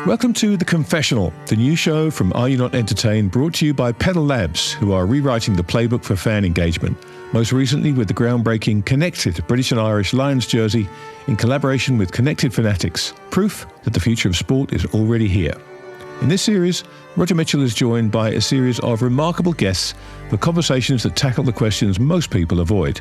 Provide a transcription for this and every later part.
Welcome to The Confessional, the new show from Are You Not Entertained, brought to you by Pepperell Labs, who are rewriting the playbook for fan engagement, most recently with the groundbreaking Connected British and Irish Lions jersey in collaboration with Connected Fanatics, proof that the future of sport is already here. In this series, Roger Mitchell is joined by a series of remarkable guests for conversations that tackle the questions most people avoid.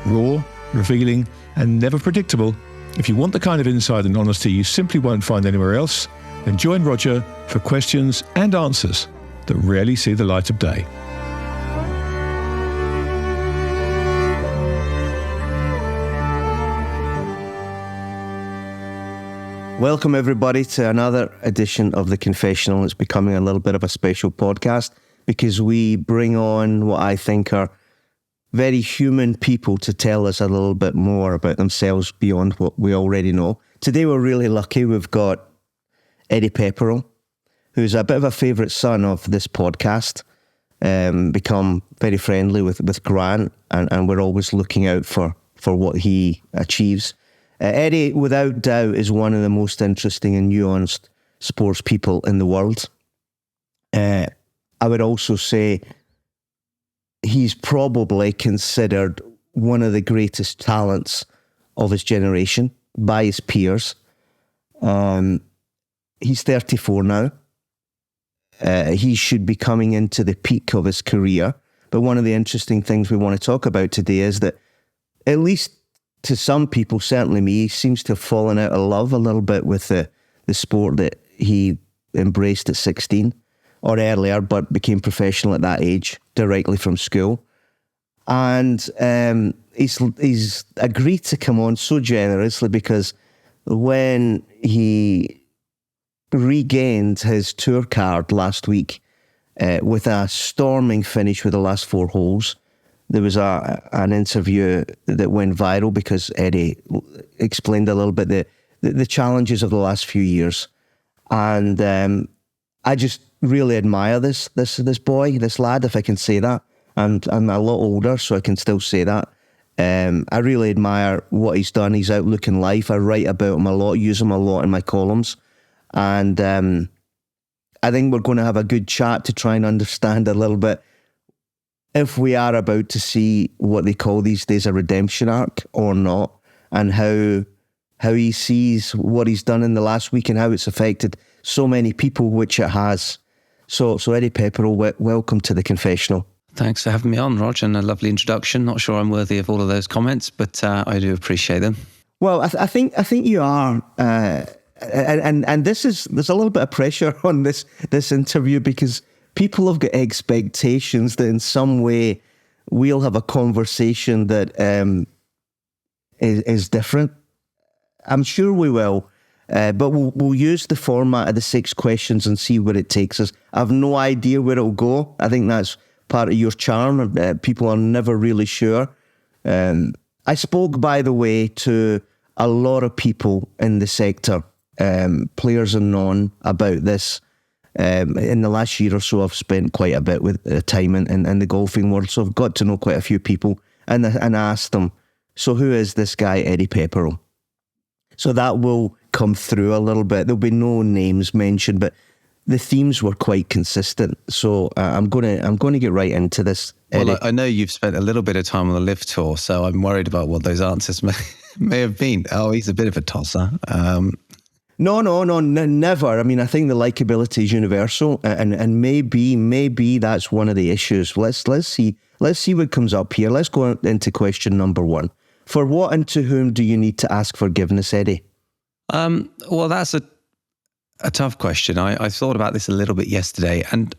Raw, revealing, and never predictable. If you want the kind of insight and honesty you simply won't find anywhere else, then join Roger for questions and answers that rarely see the light of day. Welcome everybody to another edition of The Confessional. It's becoming a little bit of a special podcast because we bring on what I think are very human people to tell us a little bit more about themselves beyond what we already know. Today we're really lucky. We've got Eddie Pepperell, who's a bit of a favourite son of this podcast, become very friendly with Grant, and we're always looking out for what he achieves. Eddie, without doubt, is one of the most interesting and nuanced sports people in the world. I would also say he's probably considered one of the greatest talents of his generation by his peers. He's 34 now. He should be coming into the peak of his career. But one of the interesting things we want to talk about today is that, at least to some people, certainly me, he seems to have fallen out of love a little bit with the sport that he embraced at 16 or earlier, but became professional at that age, directly from school. And he's agreed to come on so generously because when he regained his tour card last week with a storming finish with the last 4 holes. There was an interview that went viral because Eddie explained a little bit the challenges of the last few years. And I just really admire this boy, this lad, if I can say that. And I'm a lot older, so I can still say that. I really admire what he's done, his outlook in life. I write about him a lot, use him a lot in my columns. And I think we're going to have a good chat to try and understand a little bit if we are about to see what they call these days a redemption arc or not, and how he sees what he's done in the last week and how it's affected so many people, which it has. So Eddie Pepperell, welcome to The Confessional. Thanks for having me on, Roger, and a lovely introduction. Not sure I'm worthy of all of those comments, but I do appreciate them. Well, I think you are. And there's a little bit of pressure on this interview because people have got expectations that in some way we'll have a conversation that is different. I'm sure we will, but we'll use the format of the 6 questions and see where it takes us. I have no idea where it'll go. I think that's part of your charm. People are never really sure. I spoke, by the way, to a lot of people in the sector, players and non, about this. In the last year or so, I've spent quite a bit with time in the golfing world, so I've got to know quite a few people and asked them, so who is this guy, Eddie Pepperell? So that will come through a little bit. There'll be no names mentioned, but the themes were quite consistent. So I'm going to get right into this, Eddie. Well, I know you've spent a little bit of time on the Live Tour, so I'm worried about what those answers may have been. Oh, he's a bit of a tosser. No, never. I mean, I think the likability is universal, and maybe that's one of the issues. Let's see what comes up here. Let's go into question number 1. For what and to whom do you need to ask forgiveness, Eddie? Well, that's a tough question. I thought about this a little bit yesterday, and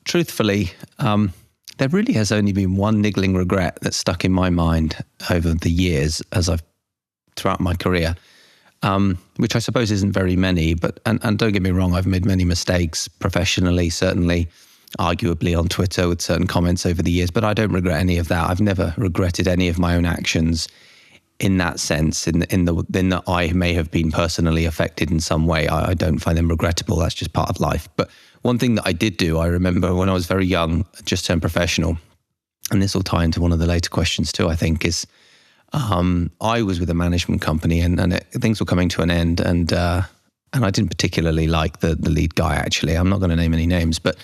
truthfully, there really has only been one niggling regret that's stuck in my mind over the years throughout my career. Which I suppose isn't very many, but and don't get me wrong, I've made many mistakes professionally, certainly, arguably on Twitter with certain comments over the years, but I don't regret any of that. I've never regretted any of my own actions in that sense, in that I may have been personally affected in some way. I don't find them regrettable. That's just part of life. But one thing that I did do, I remember when I was very young, just turned professional, and this will tie into one of the later questions too, I think, is I was with a management company and things were coming to an end, and and I didn't particularly like the lead guy, actually. I'm not going to name any names, but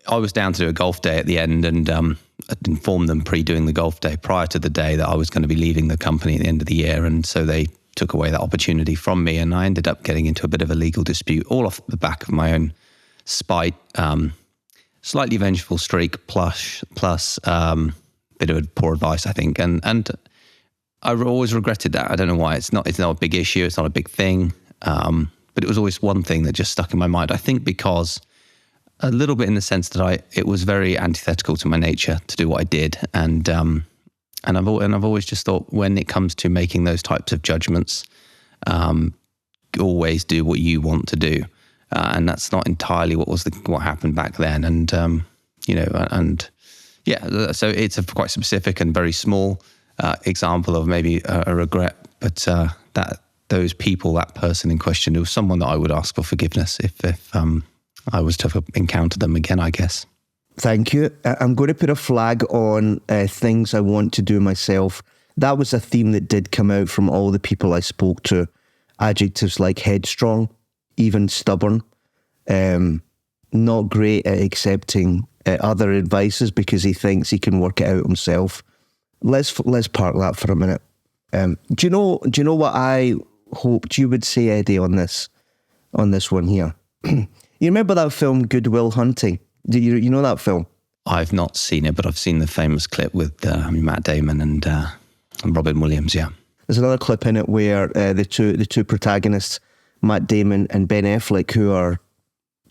I was down to do a golf day at the end, and I'd informed them doing the golf day prior to the day that I was going to be leaving the company at the end of the year. And so they took away that opportunity from me, and I ended up getting into a bit of a legal dispute, all off the back of my own spite, slightly vengeful streak, plus bit of poor advice, I think. And I always regretted that. I don't know why. It's not a big issue. It's not a big thing. But it was always one thing that just stuck in my mind. I think because a little bit in the sense that it was very antithetical to my nature to do what I did. And I've always just thought, when it comes to making those types of judgments, always do what you want to do. And that's not entirely what happened back then. And, so it's a quite specific and very small example of maybe a regret, but that person in question, it was someone that I would ask for forgiveness if I was to encounter them again, I guess. Thank you. I'm going to put a flag on things I want to do myself. That was a theme that did come out from all the people I spoke to. Adjectives like headstrong, even stubborn, not great at accepting other advices because he thinks he can work it out himself. Let's park that for a minute. Do you know what I hoped you would say, Eddie, on this one here? You remember that film Good Will Hunting? Do you know that film? I've not seen it, but I've seen the famous clip with Matt Damon and Robin Williams. Yeah, there's another clip in it where the two protagonists, Matt Damon and Ben Affleck, who are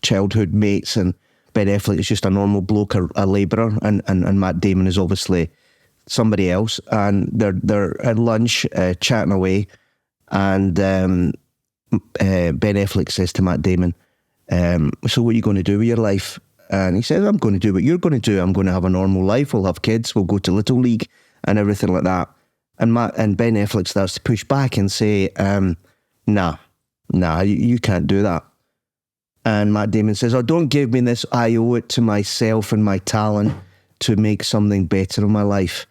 childhood mates, and Ben Affleck is just a normal bloke, a labourer, and Matt Damon is obviously somebody else, and they're at lunch chatting away, and Ben Affleck says to Matt Damon, so what are you going to do with your life? And he says, I'm going to do what you're going to do. I'm going to have a normal life. We'll have kids. We'll go to Little League and everything like that. And Ben Affleck starts to push back and say, nah, you can't do that. And Matt Damon says, oh, don't give me this. I owe it to myself and my talent to make something better in my life.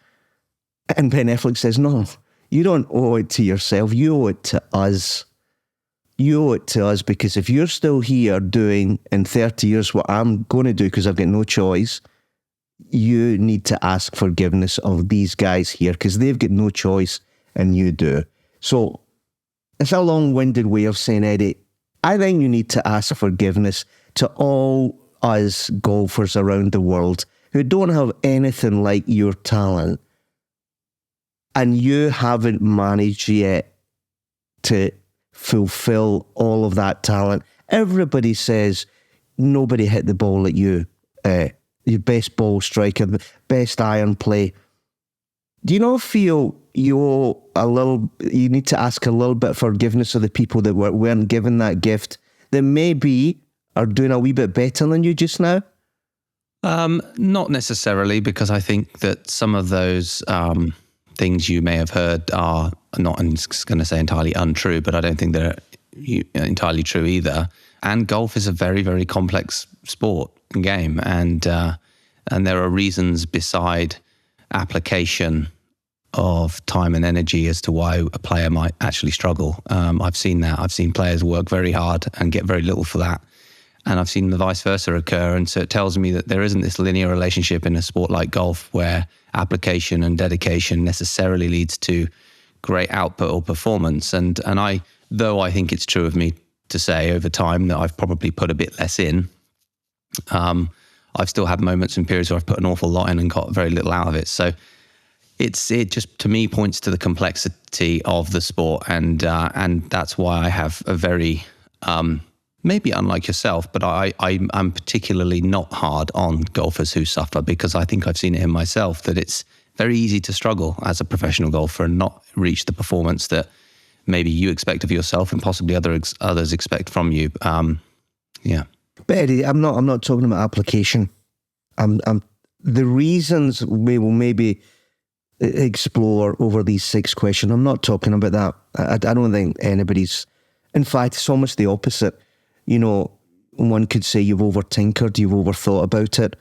And Ben Affleck says, no, you don't owe it to yourself. You owe it to us. You owe it to us, because if you're still here doing in 30 years what I'm going to do because I've got no choice, you need to ask forgiveness of these guys here because they've got no choice and you do. So it's a long-winded way of saying, Eddie, I think you need to ask forgiveness to all us golfers around the world who don't have anything like your talent, and you haven't managed yet to fulfill all of that talent. Everybody says nobody hit the ball like you. Your best ball striker, the best iron play. Do you not feel you need to ask a little bit of forgiveness of the people that weren't given that gift, that maybe are doing a wee bit better than you just now? Not necessarily, because I think that some of those things you may have heard are not, I'm going to say entirely untrue, but I don't think they're entirely true either. And golf is a very, very complex sport and game, and there are reasons beside application of time and energy as to why a player might actually struggle. I've seen that. I've seen players work very hard and get very little for that. And I've seen the vice versa occur. And so it tells me that there isn't this linear relationship in a sport like golf where application and dedication necessarily leads to great output or performance. And though I think it's true of me to say over time that I've probably put a bit less in, I've still had moments and periods where I've put an awful lot in and got very little out of it. So it just, to me, points to the complexity of the sport. And that's why I have a very... maybe unlike yourself, but I'm particularly not hard on golfers who suffer, because I think I've seen it in myself that it's very easy to struggle as a professional golfer and not reach the performance that maybe you expect of yourself and possibly others expect from you. Yeah. But Eddie, I'm not talking about application. The reasons we will maybe explore over these 6 questions. I'm not talking about that. I don't think anybody's... In fact, it's almost the opposite. You know, one could say you've overtinkered, you've overthought about it.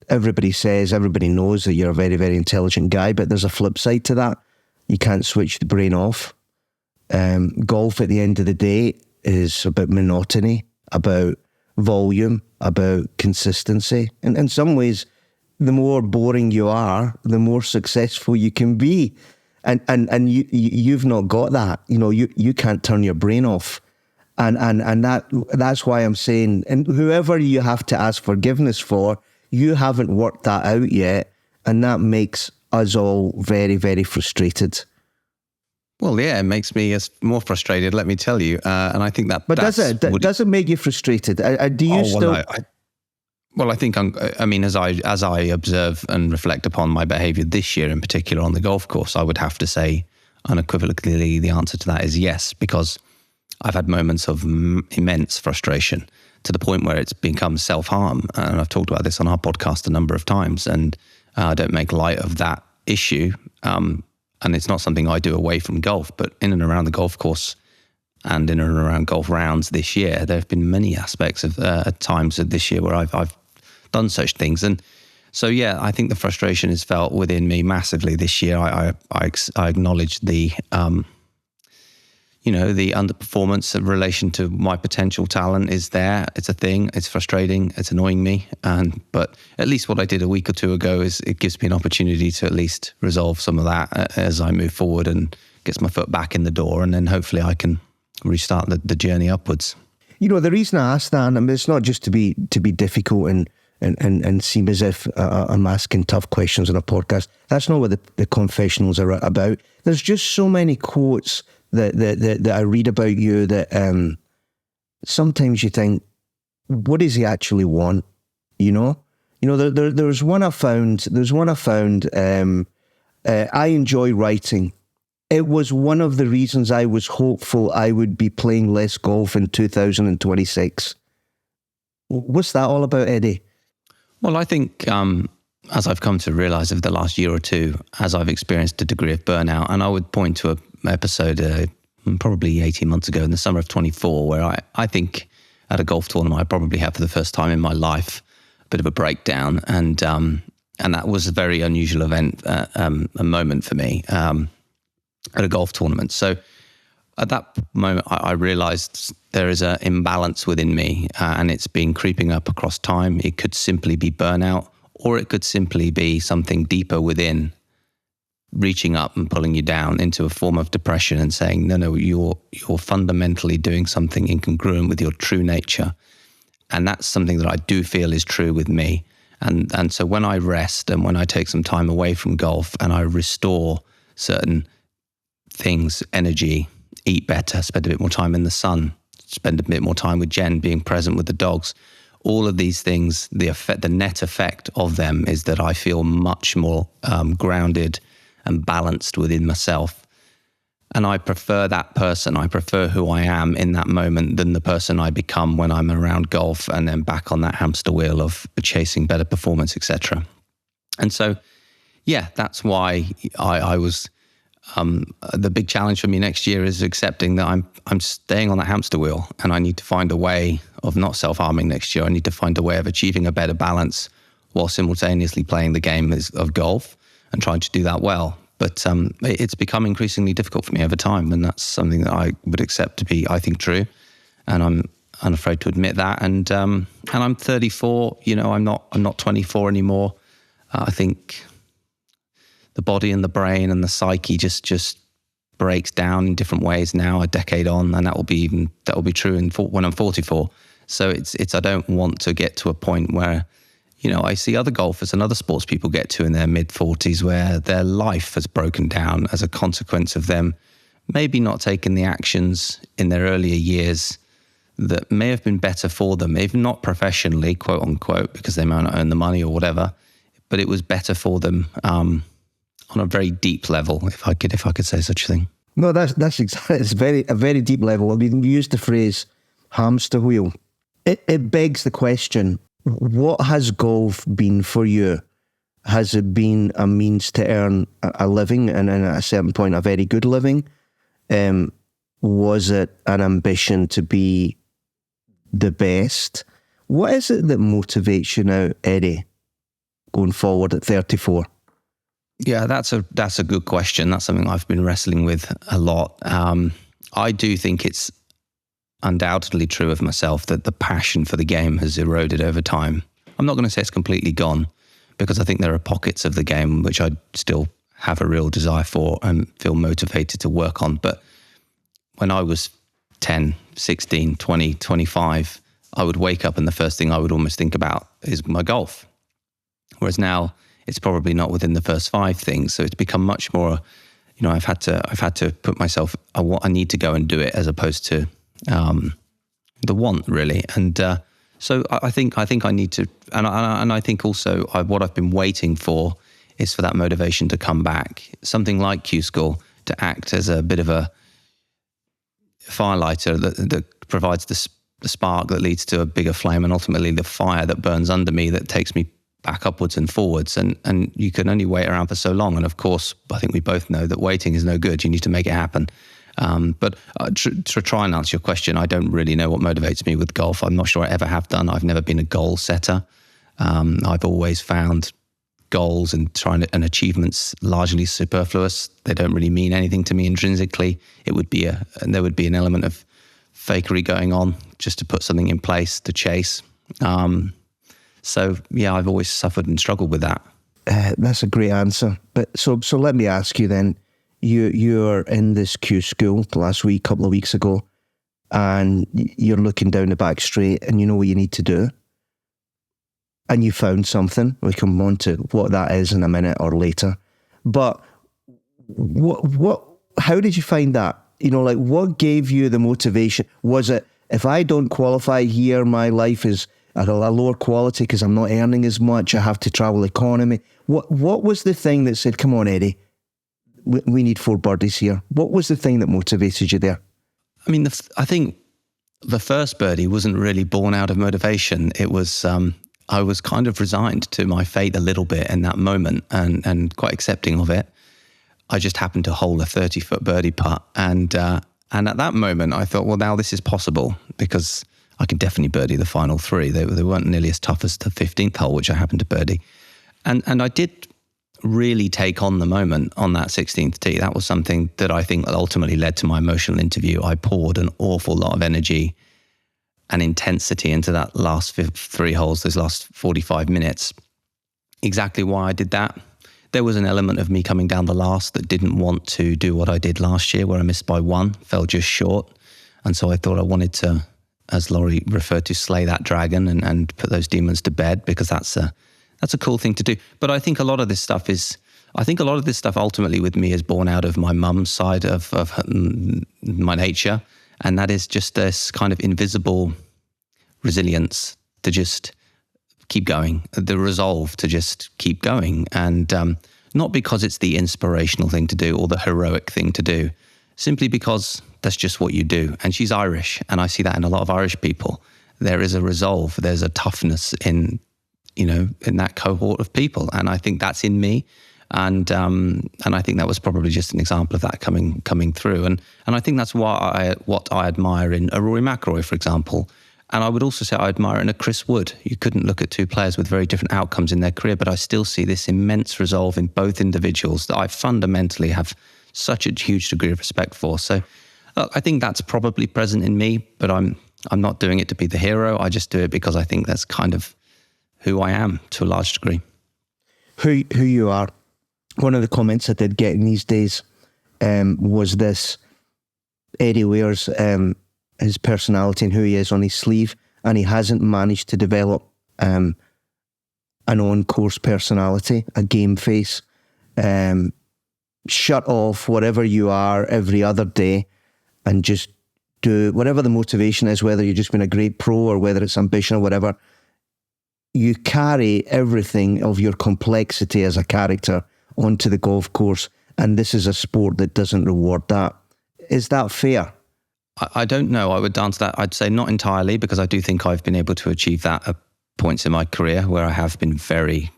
Everybody knows that you're a very, very intelligent guy, but there's a flip side to that. You can't switch the brain off. Golf at the end of the day is about monotony, about volume, about consistency. And in some ways, the more boring you are, the more successful you can be. And you've not got that. You can't turn your brain off. And that's why I'm saying, and whoever you have to ask forgiveness for, you haven't worked that out yet. And that makes us all very, very frustrated. Well, yeah, it makes me more frustrated, let me tell you. And I think that... But does it make you frustrated? Do you still... Well, I think, as I observe and reflect upon my behaviour this year in particular on the golf course, I would have to say unequivocally the answer to that is yes, because I've had moments of immense frustration to the point where it's become self-harm. And I've talked about this on our podcast a number of times, and I don't make light of that issue. And it's not something I do away from golf, but in and around the golf course and in and around golf rounds this year, there have been many aspects of times of this year where I've done such things. And so, yeah, I think the frustration is felt within me massively this year. I acknowledge the underperformance in relation to my potential talent is there. It's a thing. It's frustrating. It's annoying me. But at least what I did a week or two ago is it gives me an opportunity to at least resolve some of that as I move forward and gets my foot back in the door. And then hopefully I can restart the journey upwards. The reason I asked that, and it's not just to be difficult and seem as if I'm asking tough questions on a podcast. That's not what the confessionals are about. There's just so many quotes that I read about you that sometimes you think, what does he actually want? There's one I found. I enjoy writing. It was one of the reasons I was hopeful I would be playing less golf in 2026. What's that all about, Eddie? Well, I think as I've come to realise over the last year or two, as I've experienced a degree of burnout, and I would point to an episode probably 18 months ago in the summer of 24, where I think at a golf tournament I probably had for the first time in my life a bit of a breakdown, and that was a very unusual event, a moment for me at a golf tournament. So at that moment, I realised there is an imbalance within me, and it's been creeping up across time. It could simply be burnout, or it could simply be something deeper within, reaching up and pulling you down into a form of depression and saying, no, you're fundamentally doing something incongruent with your true nature. And that's something that I do feel is true with me. And so when I rest and when I take some time away from golf and I restore certain things, energy, eat better, spend a bit more time in the sun, spend a bit more time with Jen, being present with the dogs, all of these things, the net effect of them is that I feel much more grounded and balanced within myself. And I prefer that person. I prefer who I am in that moment than the person I become when I'm around golf and then back on that hamster wheel of chasing better performance, etc. And so, yeah, that's why I was... the big challenge for me next year is accepting that I'm staying on that hamster wheel, and I need to find a way of not self-harming next year. I need to find a way of achieving a better balance while simultaneously playing the game of golf and trying to do that well. But it's become increasingly difficult for me over time, and that's something that I would accept to be, I think, true. And I'm unafraid to admit that. And I'm 34. I'm not 24 anymore. I think the body and the brain and the psyche just breaks down in different ways now, a decade on, and that will be true when I'm 44. So it's I don't want to get to a point where, I see other golfers and other sports people get to in their mid-40s where their life has broken down as a consequence of them maybe not taking the actions in their earlier years that may have been better for them, even not professionally, quote unquote, because they might not earn the money or whatever, but it was better for them on a very deep level, if I could say such a thing. No, that's exactly. It's a very deep level. I mean, you used the phrase hamster wheel. It begs the question: what has golf been for you? Has it been a means to earn a living, and at a certain point, a very good living? Was it an ambition to be the best? What is it that motivates you now, Eddie, going forward at 34? Yeah, that's a good question. That's something I've been wrestling with a lot. I do think it's undoubtedly true of myself that the passion for the game has eroded over time. I'm not going to say it's completely gone, because I think there are pockets of the game which I still have a real desire for and feel motivated to work on. But when I was 10, 16, 20, 25, I would wake up and the first thing I would almost think about is my golf. Whereas now it's probably not within the first 5 things. So it's become much more, I've had to put myself, I need to go and do it, as opposed to the want, really. And so I think I need to, and I think also what I've been waiting for is for that motivation to come back. Something like Q School to act as a bit of a firelighter that provides the spark that leads to a bigger flame, and ultimately the fire that burns under me that takes me back upwards and forwards. And you can only wait around for so long. And of course, I think we both know that waiting is no good. You need to make it happen. But to try and answer your question, I don't really know what motivates me with golf. I'm not sure I ever have done. I've never been a goal setter. I've always found goals and achievements largely superfluous. They don't really mean anything to me intrinsically. There would be an element of fakery going on just to put something in place to chase. So yeah, I've always suffered and struggled with that. That's a great answer. But so let me ask you then. You're in this Q School last week, couple of weeks ago, and you're looking down the back straight, and you know what you need to do. And you found something. We come on to what that is in a minute or later. But how did you find that? What gave you the motivation? Was it, if I don't qualify here, my life is at a lower quality because I'm not earning as much, I have to travel economy? What was the thing that said, come on, Eddie, we need 4 birdies here? What was the thing that motivated you there? I mean, I think the first birdie wasn't really born out of motivation. It was, I was kind of resigned to my fate a little bit in that moment and quite accepting of it. I just happened to hole a 30-foot birdie putt. And at that moment, I thought, well, now this is possible because I can definitely birdie the final 3. They weren't nearly as tough as the 15th hole, which I happened to birdie. And I did really take on the moment on that 16th tee. That was something that I think ultimately led to my emotional interview. I poured an awful lot of energy and intensity into that last 3 holes, those last 45 minutes. Exactly why I did that? There was an element of me coming down the last that didn't want to do what I did last year, where I missed by 1, fell just short. And so I thought I wanted to, as Laurie referred to, slay that dragon and put those demons to bed, because that's a cool thing to do. But I think a lot of this stuff ultimately with me is born out of my mum's side of my nature. And that is just this kind of invisible resilience to just keep going, the resolve to just keep going. And not because it's the inspirational thing to do or the heroic thing to do, simply because that's just what you do. And she's Irish, and I see that in a lot of Irish people. There is a resolve, there's a toughness in that cohort of people. And I think that's in me. And I think that was probably just an example of that coming through. And I think that's what I admire in a Rory McIlroy, for example. And I would also say I admire in a Chris Wood. You couldn't look at 2 players with very different outcomes in their career, but I still see this immense resolve in both individuals that I fundamentally have such a huge degree of respect for. So I think that's probably present in me, but I'm not doing it to be the hero. I just do it because I think that's kind of who I am to a large degree. Who you are. One of the comments I did get in these days was this: Eddie wears his personality and who he is on his sleeve, and he hasn't managed to develop an on-course personality, a game face. Shut off whatever you are every other day and just do whatever the motivation is, whether you've just been a great pro or whether it's ambition or whatever. You carry everything of your complexity as a character onto the golf course, and this is a sport that doesn't reward that. Is that fair? I don't know. I would answer that. I'd say not entirely, because I do think I've been able to achieve that at points in my career where I have been very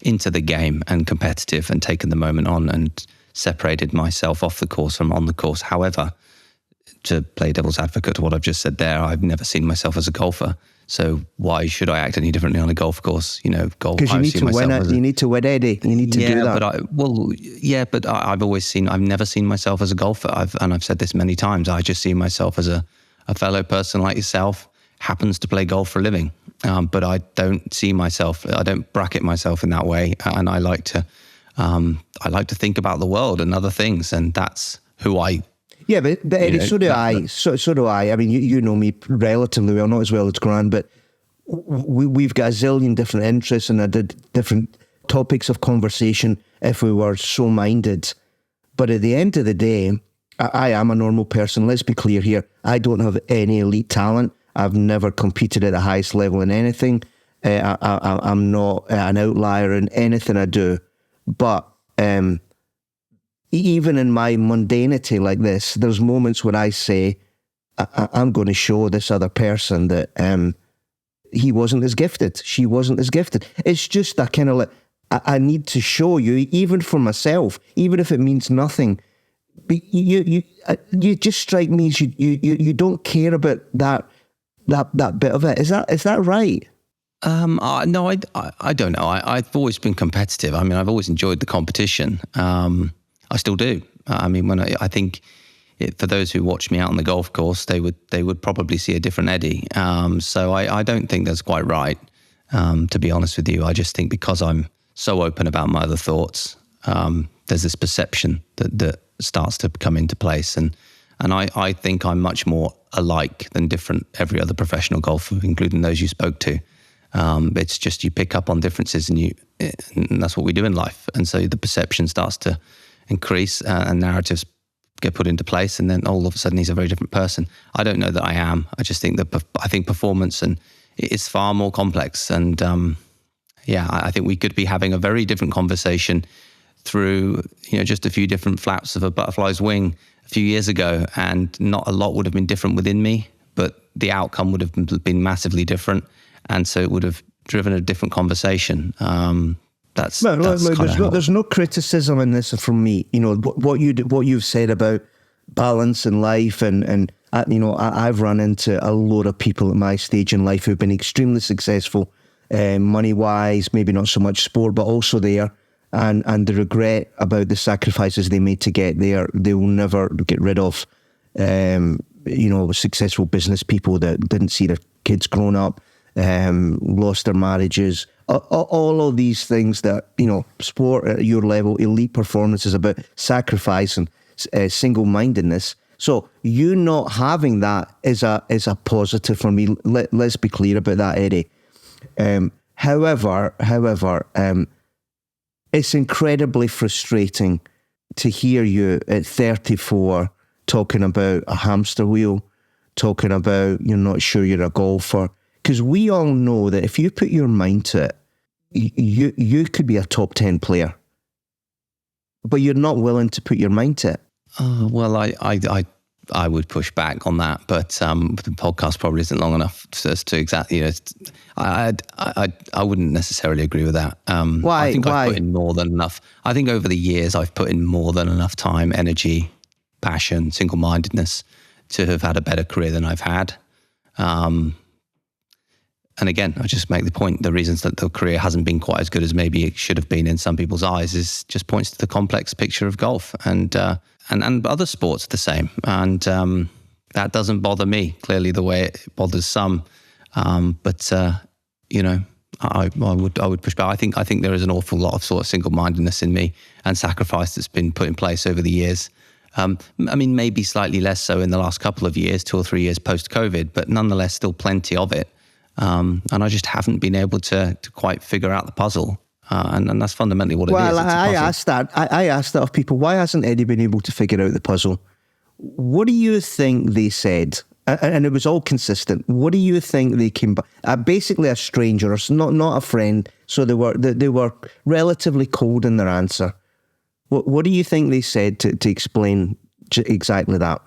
into the game and competitive and taken the moment on and separated myself off the course from on the course. However, to play devil's advocate to what I've just said there, I've never seen myself as a golfer. So why should I act any differently on a golf course? Golf. Because you need to win it. You need to win, Eddie. You need to do that. But I've never seen myself as a golfer. I've said this many times. I just see myself as a fellow person like yourself, happens to play golf for a living. But I don't bracket myself in that way. And I like to think about the world and other things. And that's who I. Yeah, but Eddie, so do I. So do I. I mean, you know me relatively well, not as well as Grant, but we've got a zillion different interests and different topics of conversation if we were so minded. But at the end of the day, I am a normal person. Let's be clear here. I don't have any elite talent. I've never competed at the highest level in anything. I'm not an outlier in anything I do. But even in my mundanity like this, there's moments where I say, I'm going to show this other person that he wasn't as gifted. She wasn't as gifted. It's just that kind of like, I need to show you, even for myself, even if it means nothing. But you just strike me as you don't care about that bit of it. Is that right? No, I don't know. I've always been competitive. I mean, I've always enjoyed the competition. I still do. I mean, I think for those who watch me out on the golf course, they would probably see a different Eddie. So I don't think that's quite right. To be honest with you, I just think because I'm so open about my other thoughts, there's this perception that starts to come into place, and I think I'm much more alike than different every other professional golfer, including those you spoke to. It's just you pick up on differences, and that's what we do in life. And so the perception starts to increase, and narratives get put into place, and then all of a sudden he's a very different person. I don't know that I am. I just think I think performance and it's far more complex. And I think we could be having a very different conversation through just a few different flaps of a butterfly's wing a few years ago, and not a lot would have been different within me, but the outcome would have been massively different, and so it would have driven a different conversation. There's no criticism in this from me. What you've said about balance in life, and I've run into a load of people at my stage in life who've been extremely successful, money wise, maybe not so much sport, but also there. And the regret about the sacrifices they made to get there, they will never get rid of. Successful business people that didn't see their kids grown up, lost their marriages, all of these things that, sport at your level, elite performance is about sacrifice and single-mindedness. So you not having that is a positive for me. Let's be clear about that, Eddie. However, it's incredibly frustrating to hear you at 34 talking about a hamster wheel, talking about you're not sure you're a golfer. Because we all know that if you put your mind to it, you could be a top 10 player. But you're not willing to put your mind to it. Well, I would push back on that, but the podcast probably isn't long enough to exactly. I wouldn't necessarily agree with that. Why? I think I've put in more than enough. I think over the years I've put in more than enough time, energy, passion, single-mindedness to have had a better career than I've had. And again, I just make the point, the reasons that the career hasn't been quite as good as maybe it should have been in some people's eyes is just points to the complex picture of golf, and other sports the same. And that doesn't bother me, clearly, the way it bothers some. I would push back. I think there is an awful lot of sort of single-mindedness in me and sacrifice that's been put in place over the years. Maybe slightly less so in the last couple of years, 2 or 3 years post-COVID, but nonetheless still plenty of it. And I just haven't been able to quite figure out the puzzle. And that's fundamentally what it is. Well, I asked that of people. Why hasn't Eddie been able to figure out the puzzle? What do you think they said? And it was all consistent. What do you think they came back? Basically a stranger, or not a friend. So they were relatively cold in their answer. What do you think they said to explain exactly that?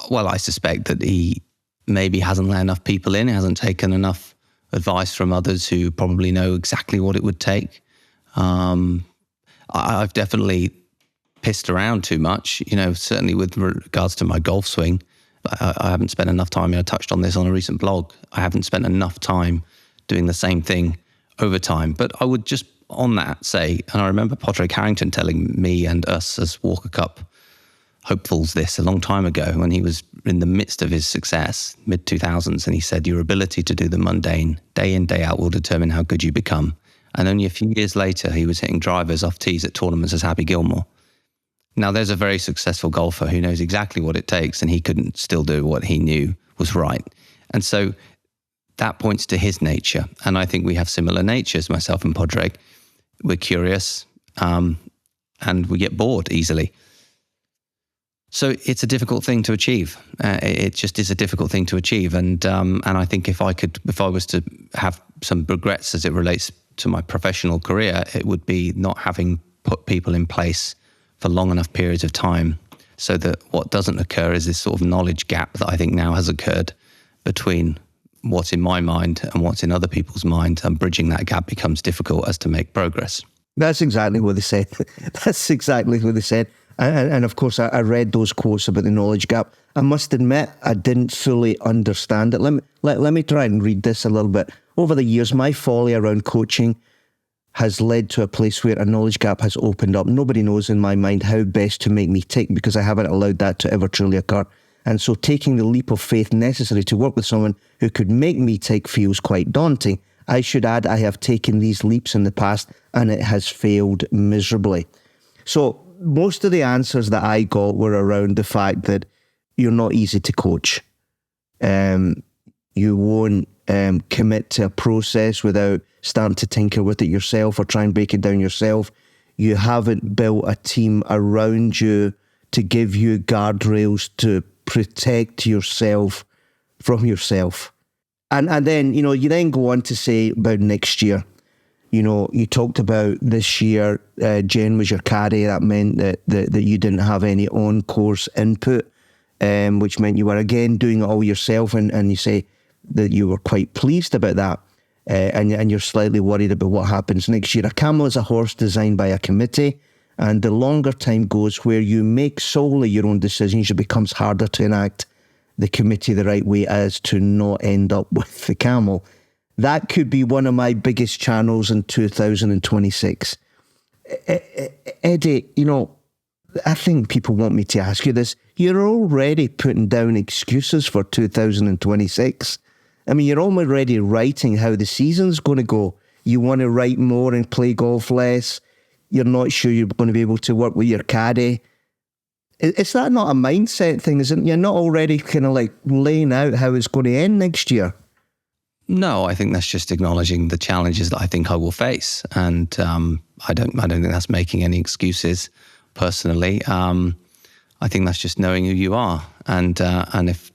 Well, I suspect that he maybe hasn't let enough people in, hasn't taken enough advice from others who probably know exactly what it would take. I've definitely pissed around too much, certainly with regards to my golf swing. I haven't spent enough time. I touched on this on a recent blog. I haven't spent enough time doing the same thing over time. But I would just on that say, and I remember Padraig Harrington telling me and us as Walker Cup hopefuls this a long time ago when he was in the midst of his success, mid-2000s, and he said, your ability to do the mundane day in, day out will determine how good you become. And only a few years later, he was hitting drivers off tees at tournaments as Happy Gilmore. Now, there's a very successful golfer who knows exactly what it takes, and he couldn't still do what he knew was right. And so that points to his nature. And I think we have similar natures, myself and Padraig. We're curious, and we get bored easily. So it's a difficult thing to achieve. It just is a difficult thing to achieve. And I think if I was to have some regrets as it relates to my professional career, it would be not having put people in place for long enough periods of time, so that what doesn't occur is this sort of knowledge gap that I think now has occurred between what's in my mind and what's in other people's mind, and bridging that gap becomes difficult as to make progress. That's exactly what they said. That's exactly what they said. And of course, I read those quotes about the knowledge gap. I must admit, I didn't fully understand it. Let me try and read this a little bit. Over the years, my folly around coaching has led to a place where a knowledge gap has opened up. Nobody knows in my mind how best to make me tick, because I haven't allowed that to ever truly occur. And so taking the leap of faith necessary to work with someone who could make me tick feels quite daunting. I should add, I have taken these leaps in the past and it has failed miserably. So most of the answers that I got were around the fact that you're not easy to coach. You won't commit to a process without starting to tinker with it yourself or try and break it down yourself. You haven't built a team around you to give you guardrails to protect yourself from yourself. And then, you then go on to say about next year. You talked about this year, Jen was your caddy. That meant that you didn't have any on-course input, which meant you were again doing it all yourself. And you say that you were quite pleased about that. And you're slightly worried about what happens next year. A camel is a horse designed by a committee. And the longer time goes where you make solely your own decisions, it becomes harder to enact the committee the right way as to not end up with the camel. That could be one of my biggest channels in 2026. Eddie, I think people want me to ask you this. You're already putting down excuses for 2026. I mean, you're already writing how the season's going to go. You want to write more and play golf less. You're not sure you're going to be able to work with your caddy. Is that not a mindset thing? Isn't you're not already kind of like laying out how it's going to end next year? No, I think that's just acknowledging the challenges that I think I will face, and I don't think that's making any excuses. Personally, I think that's just knowing who you are, and if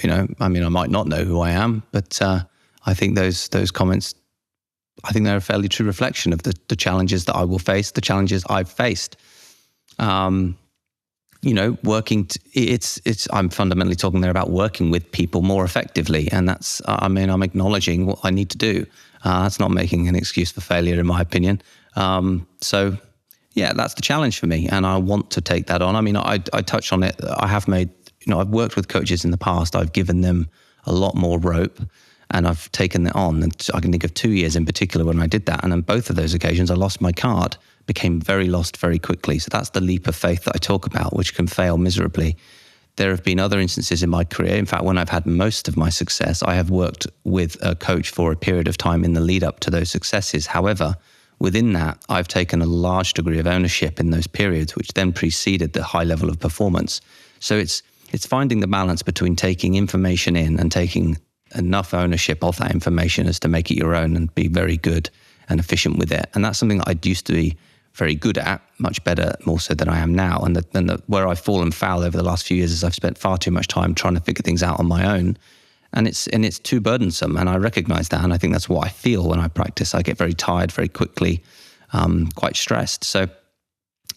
I might not know who I am, but I think those comments, I think they're a fairly true reflection of the challenges that I will face, the challenges I've faced. I'm fundamentally talking there about working with people more effectively. And that's, I'm acknowledging what I need to do. That's not making an excuse for failure, in my opinion. So yeah, that's the challenge for me. And I want to take that on. I mean, I touched on it. I have made, I've worked with coaches in the past. I've given them a lot more rope and I've taken it on. And I can think of 2 years in particular when I did that. And on both of those occasions, I lost my card. Became very lost very quickly. So that's the leap of faith that I talk about, which can fail miserably. There have been other instances in my career. In fact, when I've had most of my success, I have worked with a coach for a period of time in the lead up to those successes. However, within that, I've taken a large degree of ownership in those periods, which then preceded the high level of performance. So it's finding the balance between taking information in and taking enough ownership of that information as to make it your own and be very good and efficient with it. And that's something that I used to be very good at, much better, more so than I am now. And where I've fallen foul over the last few years is I've spent far too much time trying to figure things out on my own. And it's too burdensome. And I recognize that. And I think that's what I feel when I practice. I get very tired very quickly, quite stressed. So,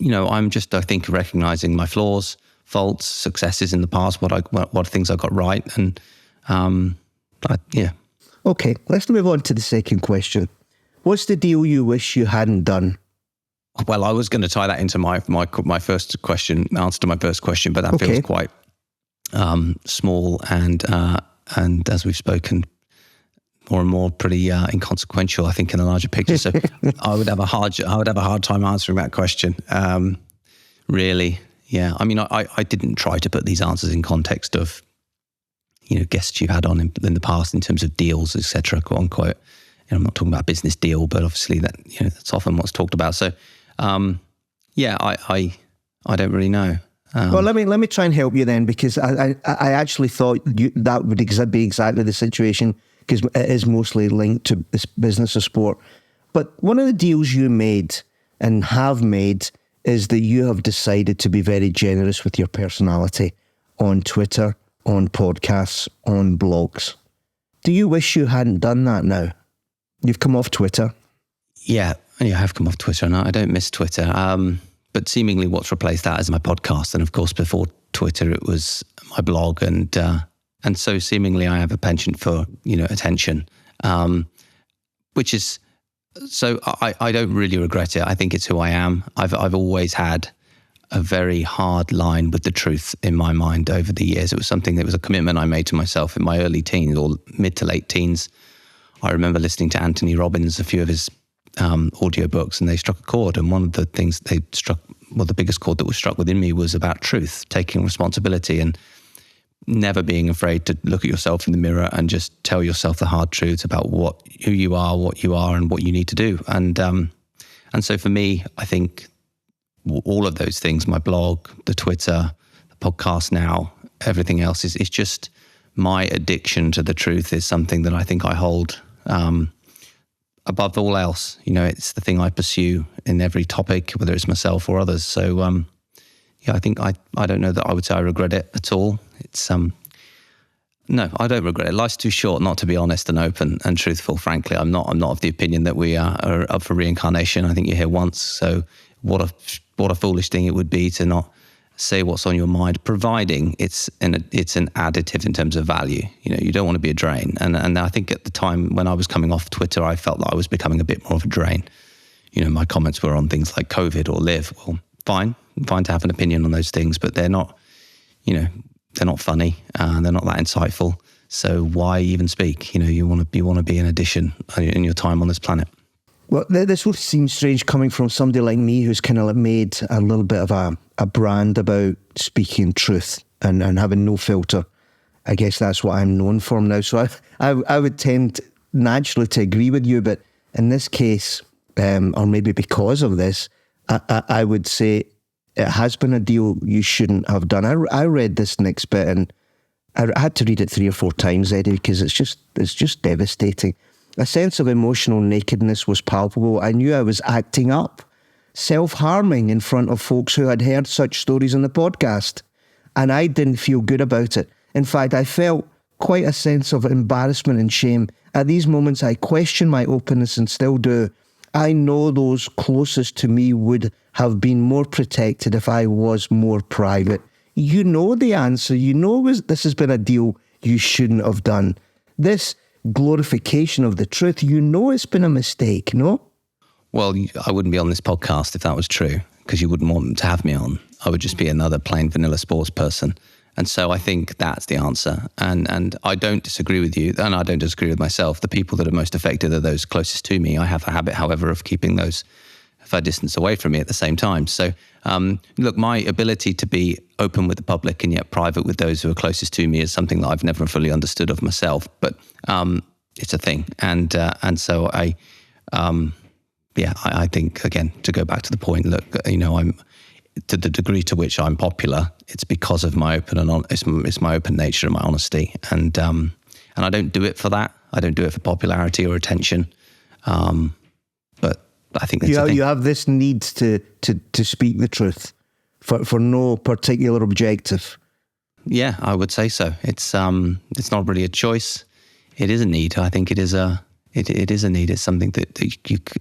I'm just, I think, recognizing my flaws, faults, successes in the past, what things I got right. And yeah. Okay, let's move on to the second question. What's the deal you wish you hadn't done? Well, I was going to tie that into my first question, answer to my first question, but that feels quite small and as we've spoken, more and more pretty inconsequential, I think, in the larger picture. So I would have a hard time answering that question. Really, yeah. I mean, I didn't try to put these answers in context of, guests you've had on in the past in terms of deals, etc., quote unquote. I'm not talking about a business deal, but obviously that's often what's talked about. So, yeah, I don't really know. Well, let me try and help you then, because I actually thought that would be exactly the situation, because it is mostly linked to business or sport. But one of the deals you made and have made is that you have decided to be very generous with your personality on Twitter, on podcasts, on blogs. Do you wish you hadn't done that now? You've come off Twitter. Yeah, I have come off Twitter, and I don't miss Twitter. But seemingly what's replaced that is my podcast. And of course, before Twitter, it was my blog. And so seemingly I have a penchant for, attention, which is, so I don't really regret it. I think it's who I am. I've always had a very hard line with the truth in my mind over the years. It was something that was a commitment I made to myself in my early teens or mid to late teens. I remember listening to Anthony Robbins, a few of his audiobooks, and they struck a chord. And one of the things they struck, the biggest chord that was struck within me was about truth, taking responsibility and never being afraid to look at yourself in the mirror and just tell yourself the hard truths about who you are, what you are, and what you need to do. And so for me, I think all of those things, my blog, the Twitter, the podcast now, everything else is just my addiction to the truth is something that I think I hold above all else. It's the thing I pursue in every topic, whether it's myself or others. So, yeah, I think I don't know that I would say I regret it at all. It's no, I don't regret it. Life's too short not to be honest and open and truthful. Frankly, I'm not of the opinion that we are up for reincarnation. I think you're here once. So, what a foolish thing it would be to not say what's on your mind, providing it's an additive in terms of value. You don't want to be a drain. And I think at the time when I was coming off Twitter, I felt that I was becoming a bit more of a drain. My comments were on things like COVID or live. Well, fine to have an opinion on those things, but they're not, they're not funny. They're not that insightful. So why even speak? You want to be an addition in your time on this planet. Well, this would seem strange coming from somebody like me who's kind of made a little bit of a brand about speaking truth and having no filter. I guess that's what I'm known for now. So I would tend naturally to agree with you, but in this case, or maybe because of this, I would say it has been a deal you shouldn't have done. I read this next bit and I had to read it 3 or 4 times, Eddie, because it's just devastating. A sense of emotional nakedness was palpable. I knew I was acting up, self-harming in front of folks who had heard such stories on the podcast, and I didn't feel good about it. In fact, I felt quite a sense of embarrassment and shame. At these moments, I questioned my openness and still do. I know those closest to me would have been more protected if I was more private. You know the answer. This has been a deal you shouldn't have done. This glorification of the truth, it's been a mistake, no? Well, I wouldn't be on this podcast if that was true, because you wouldn't want to have me on. I would just be another plain vanilla sports person. And so I think that's the answer. And I don't disagree with you, and I don't disagree with myself. The people that are most affected are those closest to me. I have a habit, however, of keeping those a distance away from me at the same time. So, look, my ability to be open with the public and yet private with those who are closest to me is something that I've never fully understood of myself. But it's a thing. And so I think, again, to go back to the point, look, I'm to the degree to which I'm popular, it's because of my it's my open nature and my honesty. And I don't do it for that. I don't do it for popularity or attention. But I think that's you have this need to speak the truth for no particular objective. Yeah, I would say so. It's not really a choice. It is a need. I think it is a need. It's something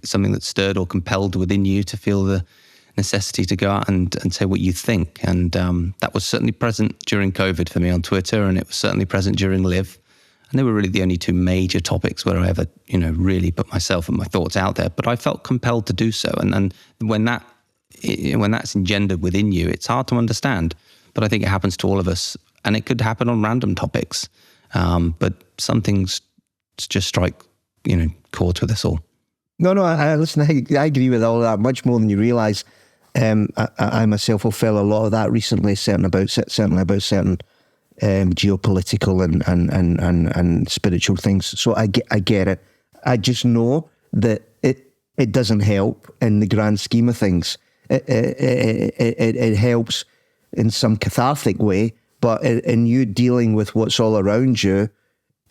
something that's stirred or compelled within you to feel the necessity to go out and say what you think. And that was certainly present during COVID for me on Twitter, and it was certainly present during Live. And they were really the only 2 major topics where I ever, really put myself and my thoughts out there. But I felt compelled to do so. And when that's engendered within you, it's hard to understand. But I think it happens to all of us and it could happen on random topics. But some things just strike, chords with us all. No, listen, I agree with all that much more than you realise. I myself have felt a lot of that recently, certainly about certain geopolitical and spiritual things. So I get it. I just know that it doesn't help in the grand scheme of things. It helps in some cathartic way, but in you dealing with what's all around you,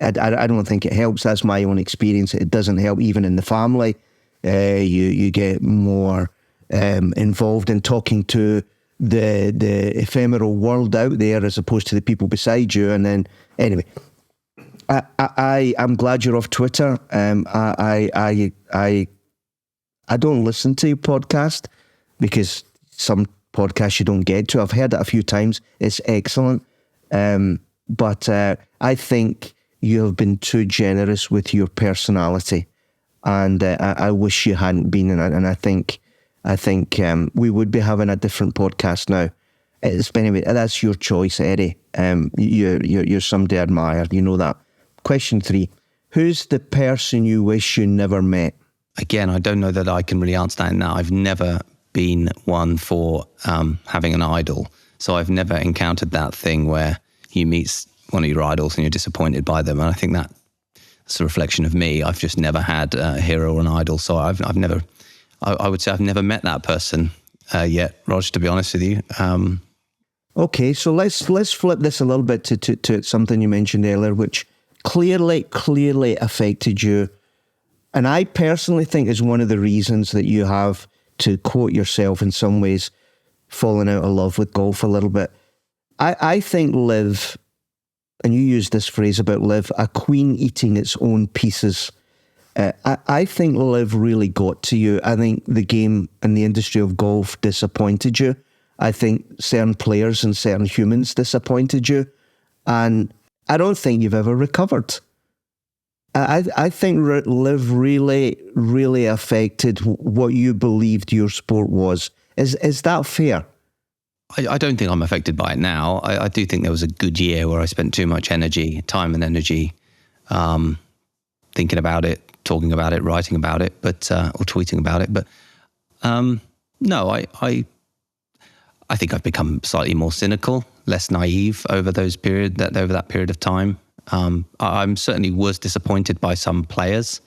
I don't think it helps. That's my own experience. It doesn't help even in the family. You get more involved in talking to the ephemeral world out there as opposed to the people beside you. And then, anyway, I'm glad you're off Twitter. I don't listen to your podcast because some podcasts you don't get to. I've heard it a few times. It's excellent. But I think you have been too generous with your personality. And I wish you hadn't been. And I think we would be having a different podcast now. Anyway, that's your choice, Eddie. You're somebody I admire. You know that. Question 3. Who's the person you wish you never met? Again, I don't know that I can really answer that now. I've never been one for having an idol. So I've never encountered that thing where you meet one of your idols and you're disappointed by them. And I think that's a reflection of me. I've just never had a hero or an idol. So I've never, I would say I've never met that person yet, Rog, to be honest with you. Okay, so let's flip this a little bit to something you mentioned earlier, which clearly affected you. And I personally think is one of the reasons that you have, to quote yourself in some ways, fallen out of love with golf a little bit. I think Liv, and you used this phrase about Liv, a queen eating its own pieces. I think Liv really got to you. I think the game and the industry of golf disappointed you. I think certain players and certain humans disappointed you. And I don't think you've ever recovered. I think Liv really affected what you believed your sport was. Is that fair? I don't think I'm affected by it now. I do think there was a good year where I spent too much time and energy thinking about it, talking about it, writing about it, but or tweeting about it. But no, I think I've become slightly more cynical, less naive over that period of time. I certainly was disappointed by some players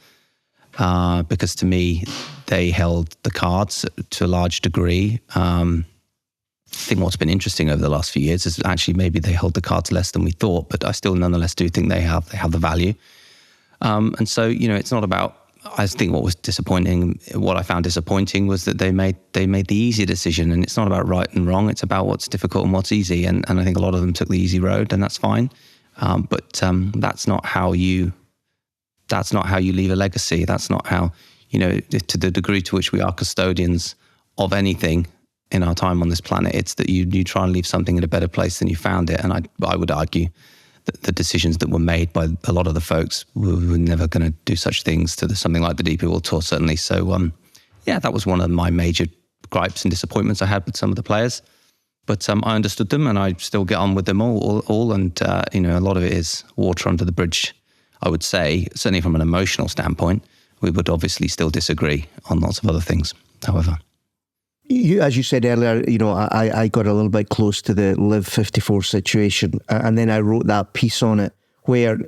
because to me they held the cards to a large degree. I think what's been interesting over the last few years is actually maybe they held the cards less than we thought, but I still nonetheless do think they have the value. And so, it's not about, I think what I found disappointing was that they made the easy decision, and it's not about right and wrong, it's about what's difficult and what's easy. And I think a lot of them took the easy road, and that's fine. But that's not how you leave a legacy. That's not how, to the degree to which we are custodians of anything in our time on this planet, it's that you try and leave something in a better place than you found it. And I would argue that the decisions that were made by a lot of the folks were never going to do such things to something like the DP World Tour, certainly. So, that was one of my major gripes and disappointments I had with some of the players. But I understood them, and I still get on with them all. And, a lot of it is water under the bridge, I would say. Certainly from an emotional standpoint, we would obviously still disagree on lots of other things, however. As you said earlier, I got a little bit close to the Live 54 situation, and then I wrote that piece on it where,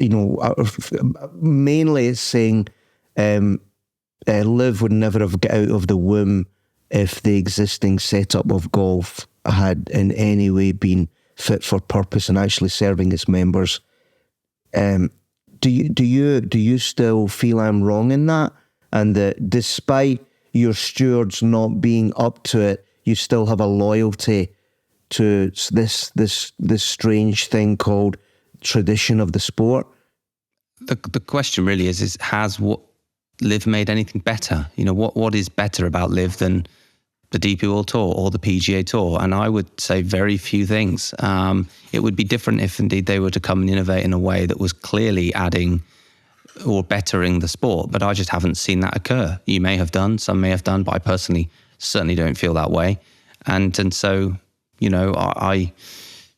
mainly it's saying Liv would never have got out of the womb if the existing setup of golf had in any way been fit for purpose and actually serving its members. Do you still feel I'm wrong in that? And that despite your stewards not being up to it, you still have a loyalty to this strange thing called tradition of the sport? The question really is has what Liv made anything better? What is better about Liv than the DP World Tour or the PGA Tour? And I would say very few things. It would be different if indeed they were to come and innovate in a way that was clearly adding or bettering the sport, but I just haven't seen that occur. You may have done, some may have done, but I personally certainly don't feel that way. And so,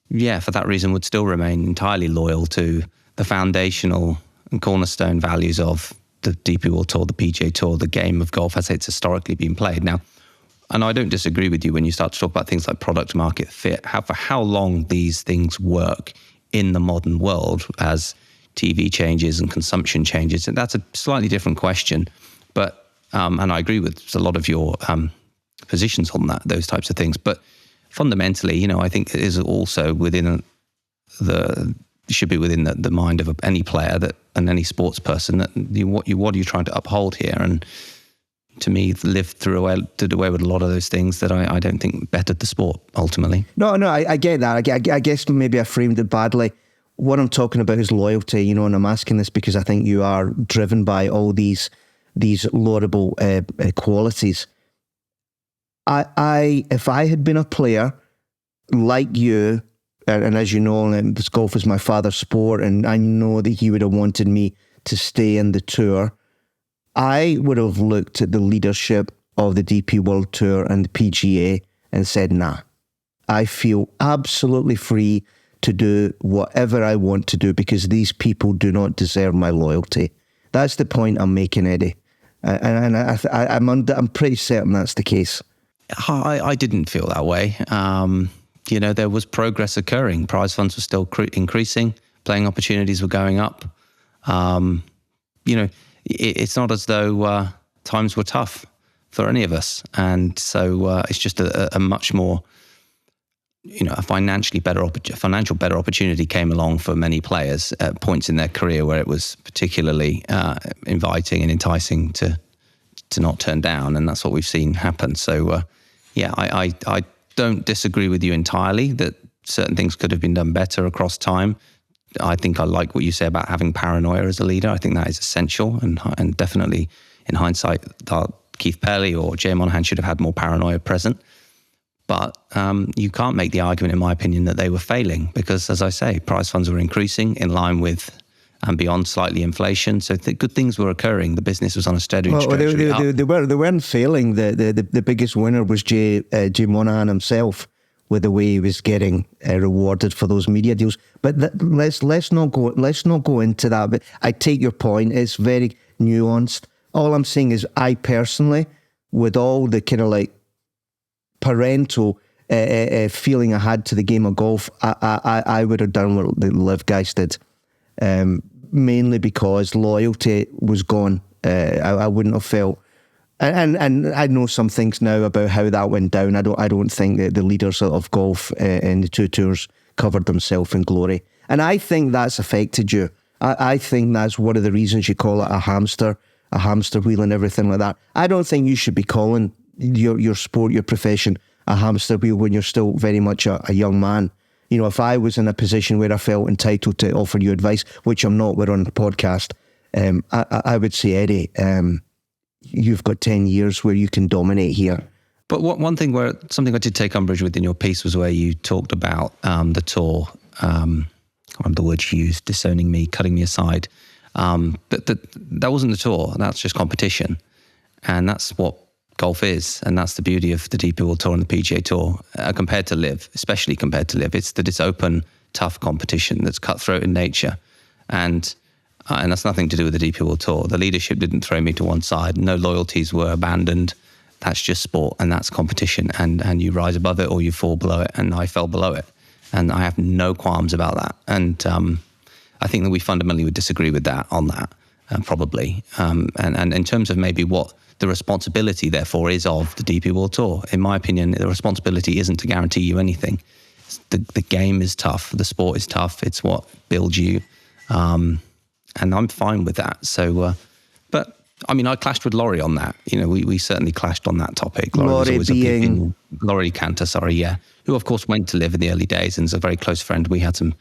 yeah, for that reason, would still remain entirely loyal to the foundational and cornerstone values of the DP World Tour, the PGA Tour, the game of golf as it's historically been played. Now, and I don't disagree with you when you start to talk about things like product market fit, for how long these things work in the modern world as TV changes and consumption changes. And that's a slightly different question. But, and I agree with a lot of your positions on that, those types of things. But fundamentally, I think it is also should be within the mind of any player and any sports person that what are you trying to uphold here? And to me, did away with a lot of those things that I don't think bettered the sport ultimately. No, I get that. I guess maybe I framed it badly. What I'm talking about is loyalty, and I'm asking this because I think you are driven by all these laudable qualities. If I had been a player like you, and as you know, this golf is my father's sport, and I know that he would have wanted me to stay in the tour, I would have looked at the leadership of the DP World Tour and the PGA and said, nah, I feel absolutely free to do whatever I want to do because these people do not deserve my loyalty. That's the point I'm making, Eddie. And I'm pretty certain that's the case. I didn't feel that way. There was progress occurring. Prize funds were still increasing. Playing opportunities were going up. It's not as though times were tough for any of us. And so it's just a much more, a financial better opportunity came along for many players at points in their career where it was particularly inviting and enticing to not turn down. And that's what we've seen happen. So, I don't disagree with you entirely that certain things could have been done better across time. I think I like what you say about having paranoia as a leader. I think that is essential, and definitely in hindsight, Keith Pelley or Jay Monahan should have had more paranoia present. But you can't make the argument, in my opinion, that they were failing because, as I say, prize funds were increasing in line with and beyond slightly inflation. So good things were occurring. The business was on a steady trajectory up. They weren't failing. The biggest winner was Jay Monahan himself, with the way he was getting rewarded for those media deals. But let's not go into that. But I take your point. It's very nuanced. All I'm saying is, I personally, with all the kind of like parental feeling I had to the game of golf, I would have done what the Live guys did. Mainly because loyalty was gone. I wouldn't have felt, and I know some things now about how that went down. I don't think that the leaders of golf in the two tours covered themselves in glory, and I think that's affected you. I think that's one of the reasons you call it a hamster wheel and everything like that. I don't think you should be calling your sport, your profession, a hamster wheel when you're still very much a young man. If I was in a position where I felt entitled to offer you advice, which I'm not, we're on the podcast, I would say, Eddie, you've got 10 years where you can dominate here. But something I did take umbrage with in your piece was where you talked about the tour, one of the words you used, disowning me, cutting me aside. But that wasn't the tour, that's just competition. And that's what golf is, and that's the beauty of the DP World Tour and the PGA Tour compared to Live, especially compared to Live. It's that it's open, tough competition that's cutthroat in nature, and that's nothing to do with the DP World Tour. The leadership didn't throw me to one side. No loyalties were abandoned. That's just sport, and that's competition, and you rise above it or you fall below it, and I fell below it, and I have no qualms about that. And I think that we fundamentally would disagree with that on that, probably. And in terms of maybe what the responsibility, therefore, is of the DP World Tour. In my opinion, the responsibility isn't to guarantee you anything. The game is tough. The sport is tough. It's what builds you. And I'm fine with that. So, but I mean, I clashed with Laurie on that. We certainly clashed on that topic. Laurie Cantor, who of course went to Live in the early days and is a very close friend. We had some,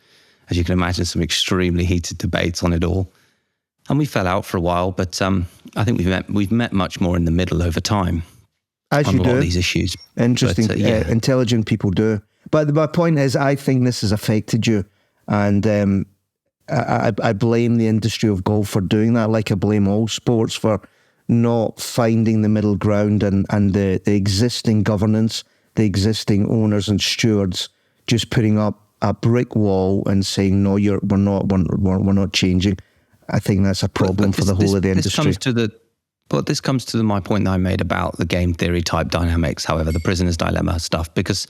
as you can imagine, some extremely heated debates on it all. And we fell out for a while, but I think we've met much more in the middle over time. As on you a lot do. Of these issues. Interesting. But, intelligent people do. But my point is, I think this has affected you. And I blame the industry of golf for doing that, like I blame all sports for not finding the middle ground and the existing governance, the existing owners and stewards just putting up a brick wall and saying, no, we're not changing, I think that's a problem for the whole of the industry. This comes to my point that I made about the game theory type dynamics, however, the prisoner's dilemma stuff, because,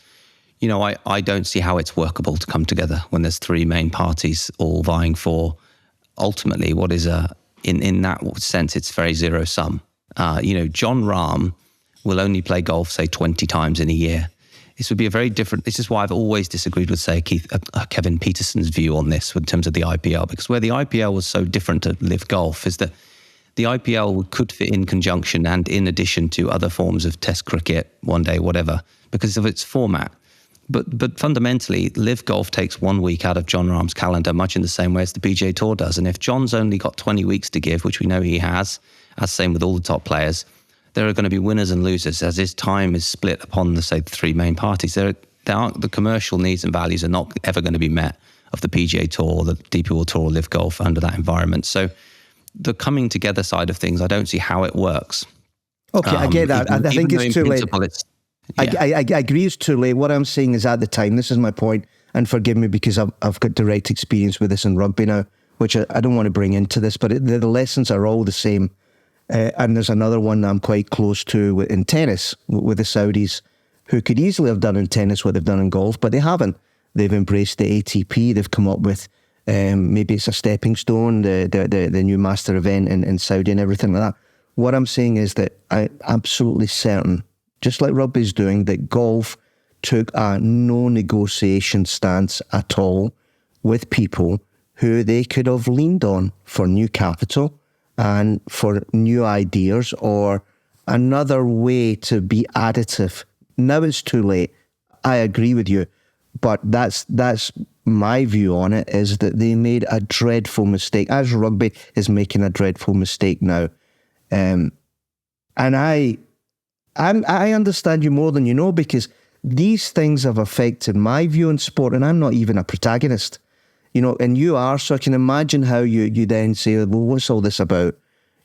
you know, I don't see how it's workable to come together when there's three main parties all vying for ultimately what is in that sense, it's very zero sum. You know, John Rahm will only play golf, say, 20 times in a year. This would be a very different. This is why I've always disagreed with, say, Kevin Peterson's view on this in terms of the IPL, because where the IPL was so different to live golf is that the IPL could fit in conjunction and in addition to other forms of Test cricket, one day, whatever, because of its format. But fundamentally, live golf takes 1 week out of John Rahm's calendar, much in the same way as the PGA Tour does. And if John's only got 20 weeks to give, which we know he has, as same with all the top players, there are going to be winners and losers as his time is split upon the three main parties. The commercial needs and values are not ever going to be met of the PGA Tour, the DP World Tour, Live Golf under that environment. So the coming together side of things, I don't see how it works. Okay, I get that. I think it's too late. I agree it's too late. What I'm saying is at the time, this is my point, and forgive me because I've got direct experience with this in rugby now, which I don't want to bring into this, but the lessons are all the same. And there's another one that I'm quite close to in tennis with the Saudis, who could easily have done in tennis what they've done in golf, but they haven't. They've embraced the ATP. They've come up with maybe it's a stepping stone, the new master event in Saudi and everything like that. What I'm saying is that I'm absolutely certain, just like rugby's doing, that golf took a no negotiation stance at all with people who they could have leaned on for new capital and for new ideas or another way to be additive. Now it's too late. I agree with you, but that's my view on it, is that they made a dreadful mistake, as rugby is making a dreadful mistake now. And I understand you more than you know, because these things have affected my view on sport, and I'm not even a protagonist. You know, and you are, so I can imagine how you then say, well, what's all this about?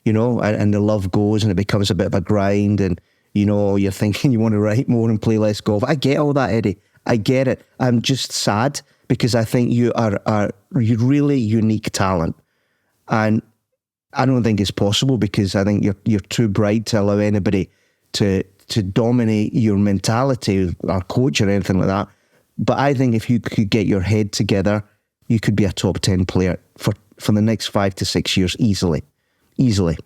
You know, and the love goes and it becomes a bit of a grind, and, you know, you're thinking you want to write more and play less golf. I get all that, Eddie. I get it. I'm just sad because I think you are really unique talent. And I don't think it's possible, because I think you're too bright to allow anybody to dominate your mentality or coach or anything like that. But I think if you could get your head together, you could be a top 10 player for the next 5 to 6 years easily. Easily.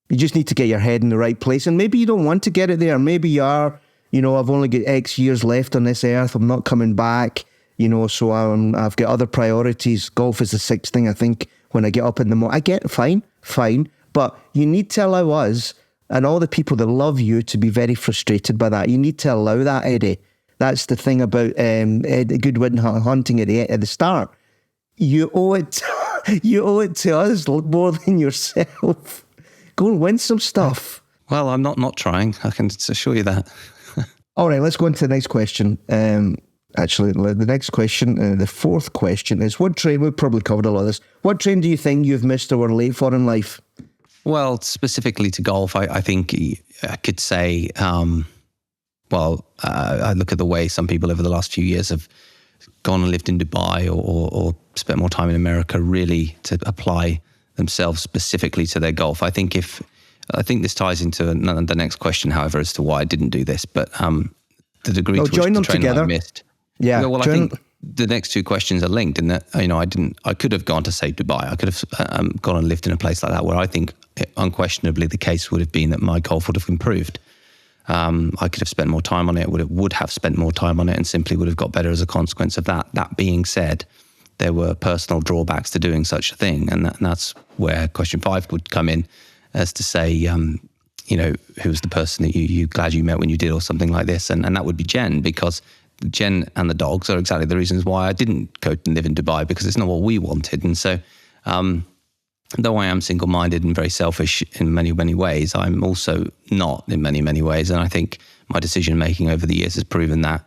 You just need to get your head in the right place. And maybe you don't want to get it there. Maybe you are, you know, I've only got X years left on this earth. I'm not coming back, you know, so I've got other priorities. Golf is the sixth thing, I think, when I get up in the morning. I get it, fine. But you need to allow us and all the people that love you to be very frustrated by that. You need to allow that, Eddie. That's the thing about Ed Goodwin hunting at the start. You owe it to us more than yourself. Go and win some stuff. Well, I'm not trying. I can assure you that. All right, let's go into the next question. Actually, the next question, the fourth question is, what train, we've probably covered a lot of this, what train do you think you've missed or were late for in life? Well, specifically to golf, I think I could say, I look at the way some people over the last few years have gone and lived in Dubai or spent more time in America, really to apply themselves specifically to their golf. I think this ties into the next question, however, as to why I didn't do this, but the degree to which the training I missed. Yeah. Well, I think the next two questions are linked in that, you know, I could have gone to, say, Dubai. I could have gone and lived in a place like that, where I think unquestionably the case would have been that my golf would have improved. I could have spent more time on it, would have spent more time on it, and simply would have got better as a consequence of that. That being said, there were personal drawbacks to doing such a thing, and that's where question 5 would come in, as to say, you know, who's the person that you glad you met when you did, or something like this, and that would be Jen, because Jen and the dogs are exactly the reasons why I didn't go and live in Dubai, because it's not what we wanted. And so, though I am single-minded and very selfish in many, many ways, I'm also not in many, many ways. And I think my decision-making over the years has proven that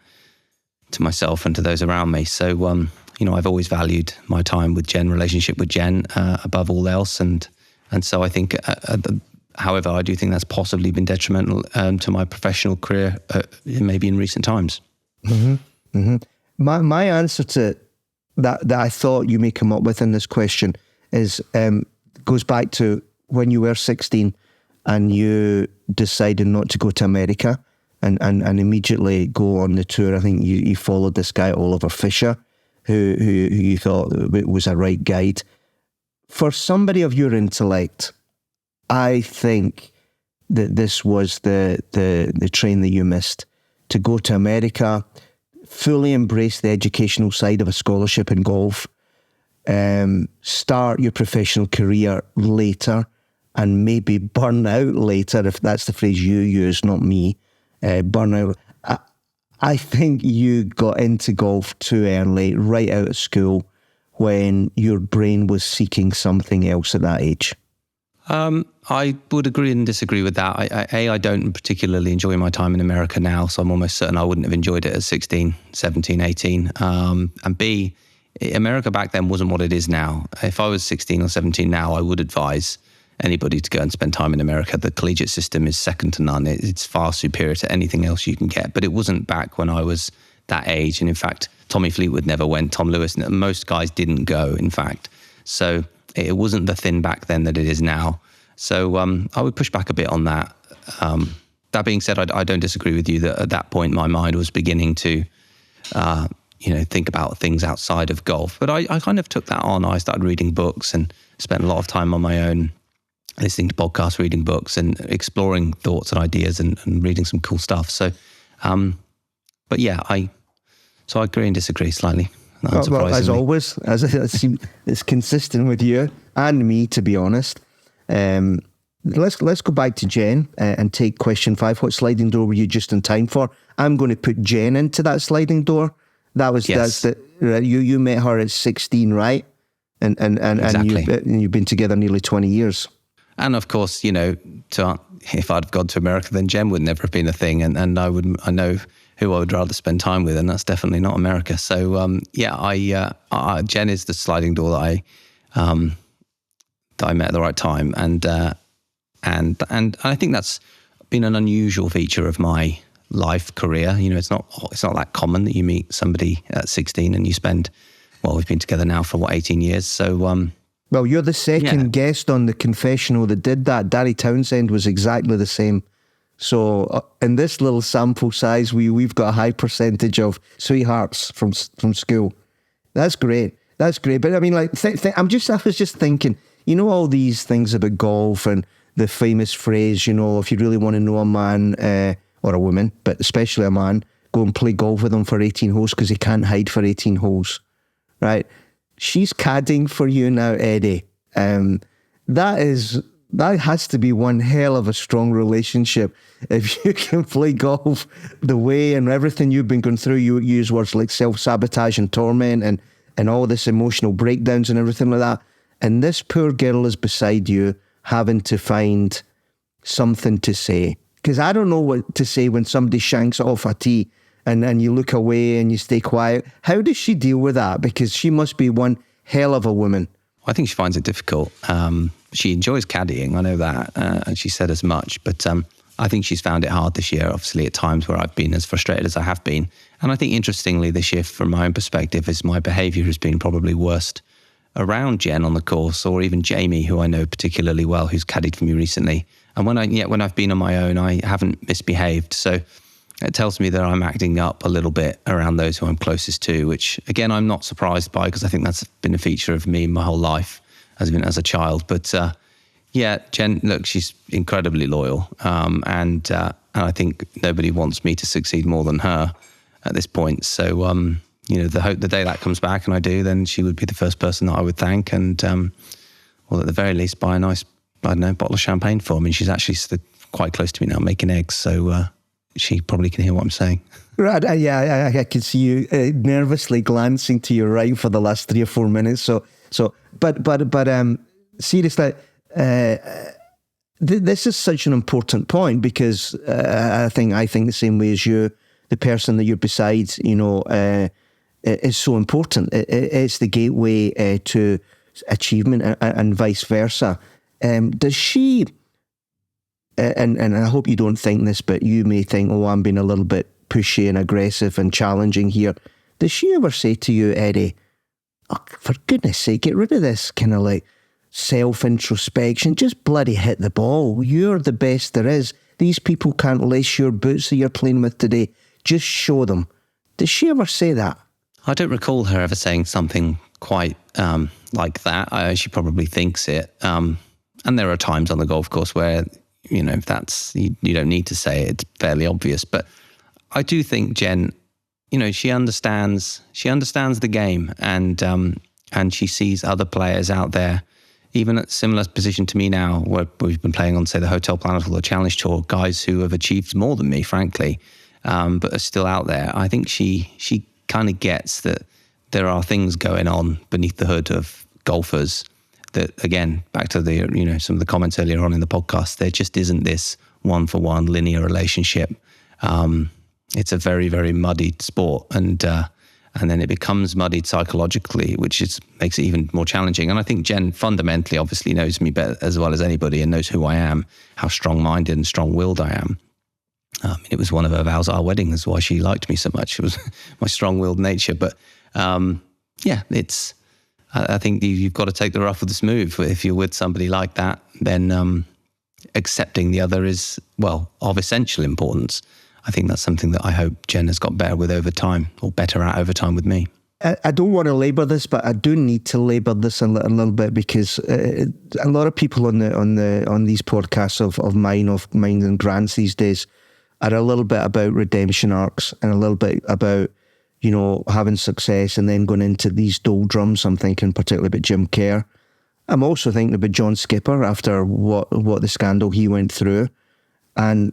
to myself and to those around me. So, you know, I've always valued my time with Jen, relationship with Jen, above all else. And so I think, however, I do think that's possibly been detrimental to my professional career, maybe in recent times. Mm-hmm. Mm-hmm. my answer to that I thought you may come up with in this question is goes back to when you were 16 and you decided not to go to America and immediately go on the tour. I think you followed this guy, Oliver Fisher, who you thought was a right guide. For somebody of your intellect, I think that this was the train that you missed. To go to America, fully embrace the educational side of a scholarship in golf, start your professional career later, and maybe burn out later, if that's the phrase you use, not me. Burn out. I think you got into golf too early, right out of school, when your brain was seeking something else at that age. I would agree and disagree with that. I don't particularly enjoy my time in America now, so I'm almost certain I wouldn't have enjoyed it at 16, 17, 18. And B, America back then wasn't what it is now. If I was 16 or 17 now, I would advise anybody to go and spend time in America. The collegiate system is second to none. It's far superior to anything else you can get. But it wasn't back when I was that age. And in fact, Tommy Fleetwood never went. Tom Lewis, most guys didn't go, in fact. So it wasn't the thin back then that it is now. So I would push back a bit on that. That being said, I don't disagree with you that at that point my mind was beginning to think about things outside of golf. But I kind of took that on. I started reading books and spent a lot of time on my own, listening to podcasts, reading books, and exploring thoughts and ideas and reading some cool stuff. So, but yeah, I agree and disagree slightly. Well, as always, it's consistent with you and me, to be honest. Let's go back to Jen and take question 5. What sliding door were you just in time for? I'm going to put Jen into that sliding door. That's you met her at 16, right? And exactly. You've been together nearly 20 years. And of course, if I'd gone to America, then Jen would never have been a thing, and I know who I would rather spend time with, and that's definitely not America. So Jen is the sliding door that I met at the right time, and I think that's been an unusual feature of my life career. It's not that common that you meet somebody at 16 and you spend. Well, we've been together now for 18 years. So, well, you're the second guest on the Confessional that did that. Danny Townsend was exactly the same. So, in this little sample size, we've got a high percentage of sweethearts from school. That's great. But I mean, like, I was just thinking. All these things about golf and the famous phrase. If you really want to know a man or a woman, but especially a man, go and play golf with him for 18 holes because he can't hide for 18 holes. Right, she's caddying for you now, Eddie. That has to be one hell of a strong relationship. If you can play golf the way and everything you've been going through, you use words like self-sabotage and torment and all this emotional breakdowns and everything like that. And this poor girl is beside you having to find something to say. Because I don't know what to say when somebody shanks off a tee and you look away and you stay quiet. How does she deal with that? Because she must be one hell of a woman. I think she finds it difficult. She enjoys caddying, I know that, and she said as much. But I think she's found it hard this year, obviously, at times where I've been as frustrated as I have been. And I think, interestingly, this year, from my own perspective, is my behaviour has been probably worst around Jen on the course, or even Jamie, who I know particularly well, who's caddied for me recently. And when I've been on my own, I haven't misbehaved. So it tells me that I'm acting up a little bit around those who I'm closest to, which, again, I'm not surprised by, because I think that's been a feature of me my whole life as a child. But Jen, look, she's incredibly loyal. And I think nobody wants me to succeed more than her at this point. So, the day that comes back and I do, then she would be the first person that I would thank. And, at the very least, buy a nice, bottle of champagne for me. She's actually quite close to me now, making eggs. So, she probably can hear what I'm saying. Right, I can see you nervously glancing to your right for the last 3 or 4 minutes. But seriously, this is such an important point, because I think the same way as you, the person that you're beside, is so important. It's the gateway to achievement, and vice versa. Does she? And I hope you don't think this, but you may think, I'm being a little bit pushy and aggressive and challenging here. does she ever say to you, Eddie, oh, for goodness sake, get rid of this kind of like self-introspection, just bloody hit the ball. You're the best there is. These people can't lace your boots that you're playing with today. Just show them. Does she ever say that? I don't recall her ever saying something quite like that. She probably thinks it. And there are times on the golf course where, that's, you don't need to say it. It's fairly obvious. But I do think Jen, she understands the game, and she sees other players out there, even at a similar position to me now, where we've been playing on, say, the Hotel Planet or the Challenge Tour, guys who have achieved more than me, frankly, but are still out there. I think she kind of gets that there are things going on beneath the hood of golfers that, again, back to the, some of the comments earlier on in the podcast, there just isn't this one-for-one linear relationship. It's a very, very muddied sport, and then it becomes muddied psychologically, which makes it even more challenging. And I think Jen fundamentally obviously knows me better as well as anybody and knows who I am, how strong-minded and strong-willed I am. It was one of her vows at our wedding. That's why she liked me so much. It was my strong-willed nature. But I think you've got to take the rough with the smooth. If you're with somebody like that, then accepting the other is, of essential importance. I think that's something that I hope Jen has got better with over time, or better at over time with me. I don't want to labour this, but I do need to labour this a little bit, because a lot of people on these podcasts of mine and Grant's these days are a little bit about redemption arcs and a little bit about, having success and then going into these doldrums. I'm thinking particularly about Jim Kerr. I'm also thinking about John Skipper after what the scandal he went through. And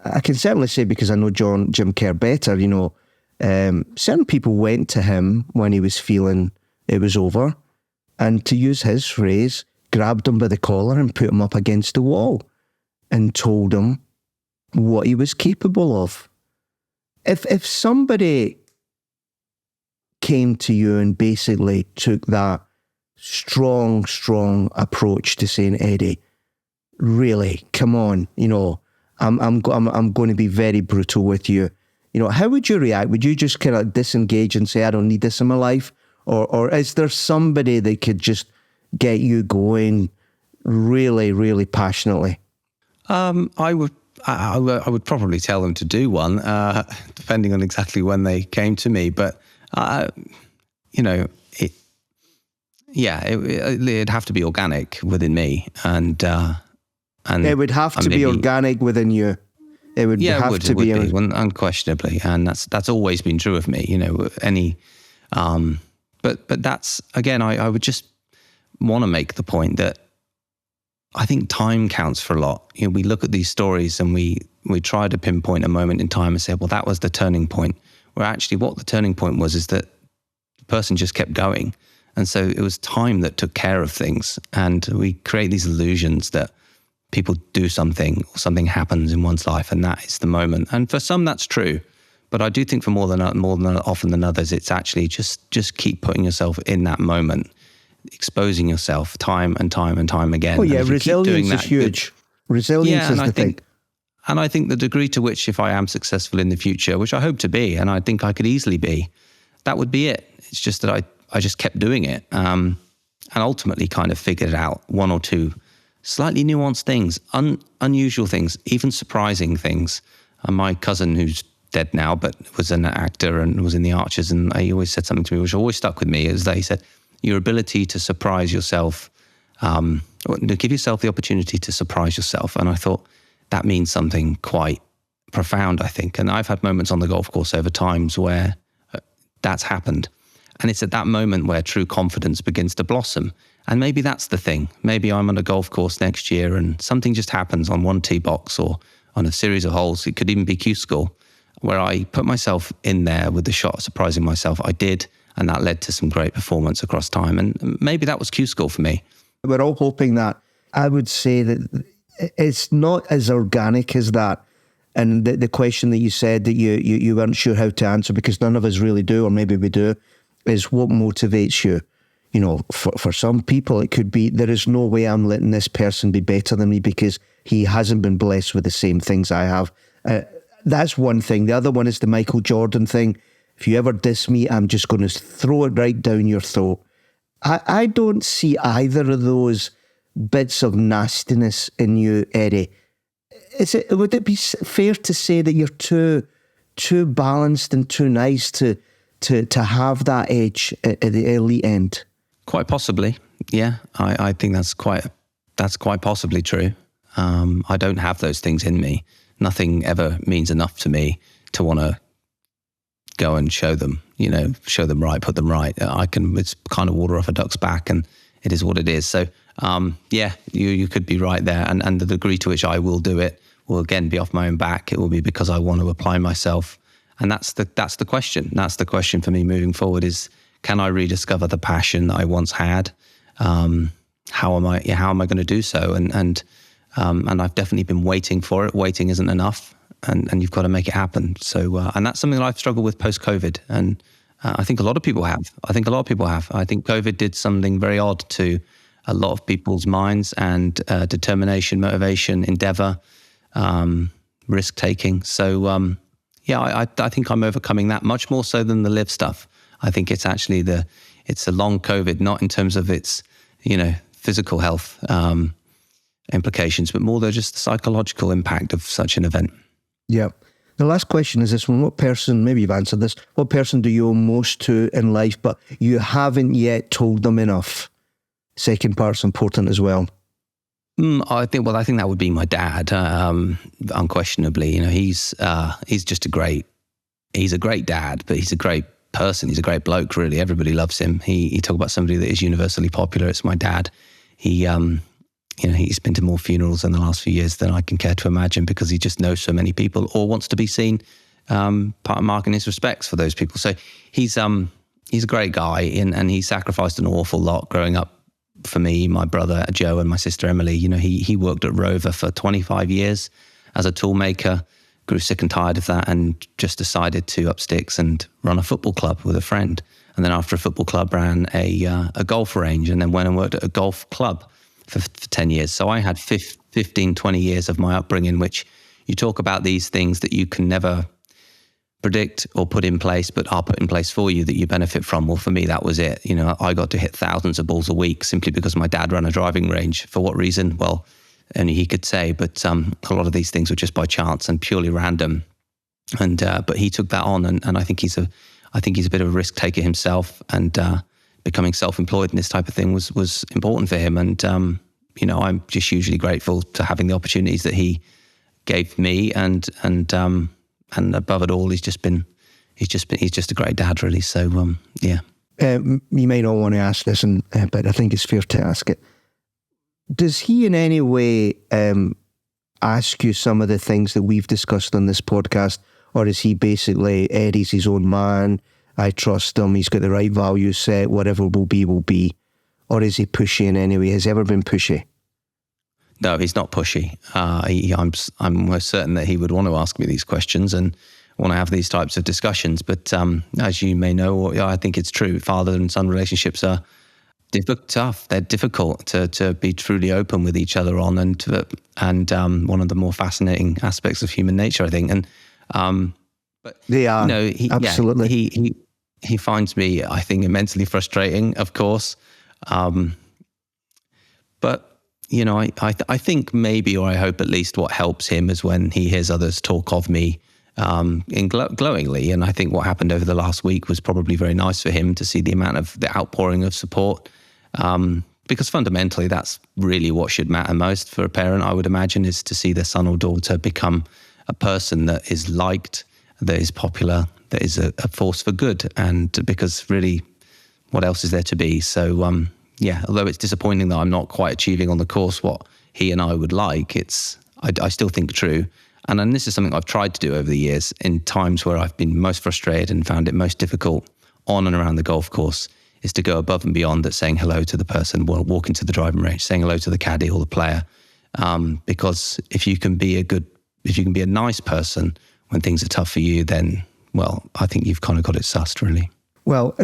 I can certainly say, because I know Jim Kerr better, certain people went to him when he was feeling it was over, and, to use his phrase, grabbed him by the collar and put him up against the wall and told him what he was capable of. If somebody came to you and basically took that strong approach to saying, Eddie, really, come on, I'm going to be very brutal with you. How would you react? Would you just kind of disengage and say, I don't need this in my life? Or is there somebody that could just get you going really, really passionately? I would probably tell them to do one, depending on exactly when they came to me. But, it'd have to be organic within me. And it would have to be organic within you. It would have to be unquestionably, and that's always been true of me. But that's, again, I would just want to make the point that I think time counts for a lot. We look at these stories and we try to pinpoint a moment in time and say, well, that was the turning point. Where actually, what the turning point was is that the person just kept going, and so it was time that took care of things. And we create these illusions that people do something, or something happens in one's life, and that is the moment. And for some, that's true. But I do think for more than often than others, it's actually just keep putting yourself in that moment, exposing yourself time and time and time again. Oh yeah, resilience is huge. Resilience is the thing. And I think the degree to which, if I am successful in the future, which I hope to be, and I think I could easily be, that would be it. It's just that I just kept doing it, and ultimately kind of figured out one or two slightly nuanced things, unusual things, even surprising things. And my cousin, who's dead now, but was an actor and was in the Archers, and he always said something to me which always stuck with me, is that he said, your ability to surprise yourself, to give yourself the opportunity to surprise yourself. And I thought, that means something quite profound, I think. And I've had moments on the golf course over times where that's happened. And it's at that moment where true confidence begins to blossom. And maybe that's the thing. Maybe I'm on a golf course next year and something just happens on one tee box or on a series of holes. It could even be Q School, where I put myself in there with the shot, surprising myself. I did, and that led to some great performance across time. And maybe that was Q School for me. We're all hoping that. I would say that it's not as organic as that. And the question that you said that you weren't sure how to answer, because none of us really do, or maybe we do, is what motivates you. For some people, it could be, there is no way I'm letting this person be better than me because he hasn't been blessed with the same things I have. That's one thing. The other one is the Michael Jordan thing. if you ever diss me, I'm just going to throw it right down your throat. I don't see either of those bits of nastiness in you, Eddie. Would it be fair to say that you're too balanced and too nice to have that edge at the elite end? Quite possibly, yeah. I think that's quite possibly true. I don't have those things in me. Nothing ever means enough to me to want to go and show them right, put them right. It's kind of water off a duck's back, and it is what it is. So, yeah, you could be right there. And the degree to which I will do it will again be off my own back. It will be because I want to apply myself. And that's the question. That's the question for me moving forward is, can I rediscover the passion that I once had? How am I going to do so? And I've definitely been waiting for it. Waiting isn't enough. And you've got to make it happen. So, and that's something that I've struggled with post-COVID. And I think a lot of people have. I think COVID did something very odd to a lot of people's minds and determination, motivation, endeavor, risk-taking. So, yeah, I think I'm overcoming that much more so than the live stuff. I think it's actually it's a long COVID, not in terms of its, physical health implications, but more just the psychological impact of such an event. Yeah. The last question is this one. What person, maybe you've answered this, what person do you owe most to in life, but you haven't yet told them enough? Second part's important as well. I think that would be my dad. Unquestionably, he's just a great dad, but he's a great person. He's a great bloke, really. Everybody loves him. He talk about somebody that is universally popular. It's my dad. He's been to more funerals in the last few years than I can care to imagine because he just knows so many people or wants to be seen, marking his respects for those people. So he's a great guy and he sacrificed an awful lot growing up for me, my brother Joe and my sister Emily. He worked at Rover for 25 years as a tool maker, grew sick and tired of that and just decided to up sticks and run a football club with a friend. And then after a football club ran a golf range and then went and worked at a golf club for 10 years. So I had 15, 20 years of my upbringing, which you talk about these things that you can never predict or put in place, but are put in place for you that you benefit from. Well, for me, that was it. I got to hit thousands of balls a week simply because my dad ran a driving range. For what reason? Well, only he could say, but a lot of these things were just by chance and purely random. And but he took that on, and I think he's a bit of a risk taker himself, and becoming self-employed and this type of thing was important for him. And I'm just hugely grateful to having the opportunities that he gave me, and above it all, he's just a great dad, really. So yeah. You may not want to ask this, but I think it's fair to ask it. Does he in any way ask you some of the things that we've discussed on this podcast, or is he basically, Eddie's his own man, I trust him, he's got the right value set, whatever will be, or is he pushy in any way? Has he ever been pushy? No, he's not pushy. I'm most certain that he would want to ask me these questions and want to have these types of discussions. But as you may know, I think it's true. Father and son relationships are tough. They're difficult to be truly open with each other on, and one of the more fascinating aspects of human nature, I think. And but they are absolutely. Yeah, he finds me, I think, immensely frustrating, of course. But I think maybe, or I hope at least, what helps him is when he hears others talk of me glowingly. And I think what happened over the last week was probably very nice for him to see the amount of the outpouring of support. Because fundamentally, that's really what should matter most for a parent, I would imagine, is to see their son or daughter become a person that is liked, that is popular, that is a force for good. And because really, what else is there to be? So, yeah, although it's disappointing that I'm not quite achieving on the course what he and I would like, I still think true. And this is something I've tried to do over the years in times where I've been most frustrated and found it most difficult on and around the golf course, is to go above and beyond that, saying hello to the person, walking to the driving range, saying hello to the caddy or the player. Because if you can be a nice person when things are tough for you, then, well, I think you've kind of got it sussed, really. Well,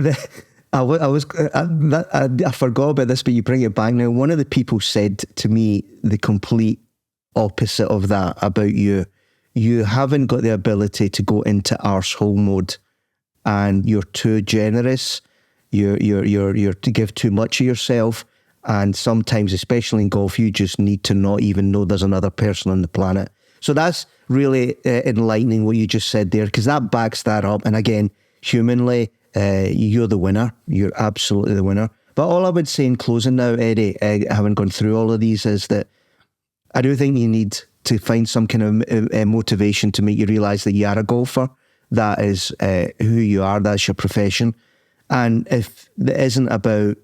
I forgot about this, but you bring it back now. One of the people said to me the complete opposite of that about you. You haven't got the ability to go into arsehole mode and you're too generous, you're to give too much of yourself, and sometimes, especially in golf, you just need to not even know there's another person on the planet. So that's really enlightening what you just said there, because that backs that up. And again, humanly, you're the winner. You're absolutely the winner. But all I would say in closing now, Eddie, having gone through all of these, is that I do think you need to find some kind of motivation to make you realise that you are a golfer. That is who you are. That's your profession. And if it isn't about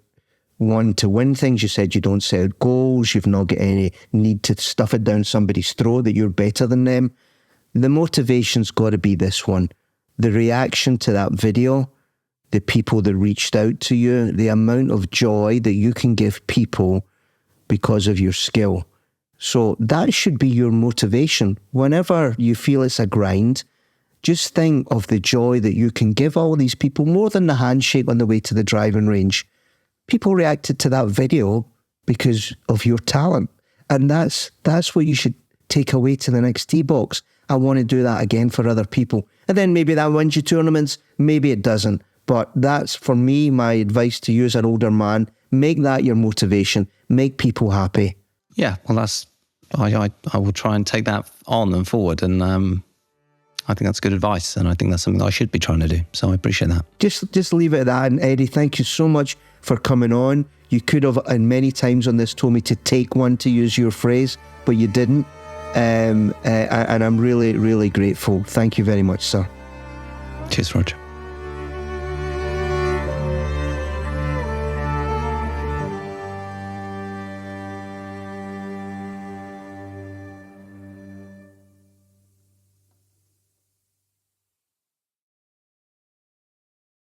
wanting to win things, you said you don't set goals, you've not got any need to stuff it down somebody's throat that you're better than them. The motivation's got to be this one. The reaction to that video, the people that reached out to you, the amount of joy that you can give people because of your skill. So that should be your motivation. Whenever you feel it's a grind, just think of the joy that you can give all these people, more than the handshake on the way to the driving range. People reacted to that video because of your talent. And that's what you should take away to the next tee box. I want to do that again for other people. And then maybe that wins you tournaments, maybe it doesn't. But that's, for me, my advice to you as an older man. Make that your motivation. Make people happy. Yeah, well, I will try and take that on and forward. And I think that's good advice. And I think that's something I should be trying to do. So I appreciate that. Just leave it at that. And Eddie, thank you so much for coming on. You could have, and many times on this, told me to take one, to use your phrase, but you didn't. And I'm really, really grateful. Thank you very much, sir. Cheers, Roger.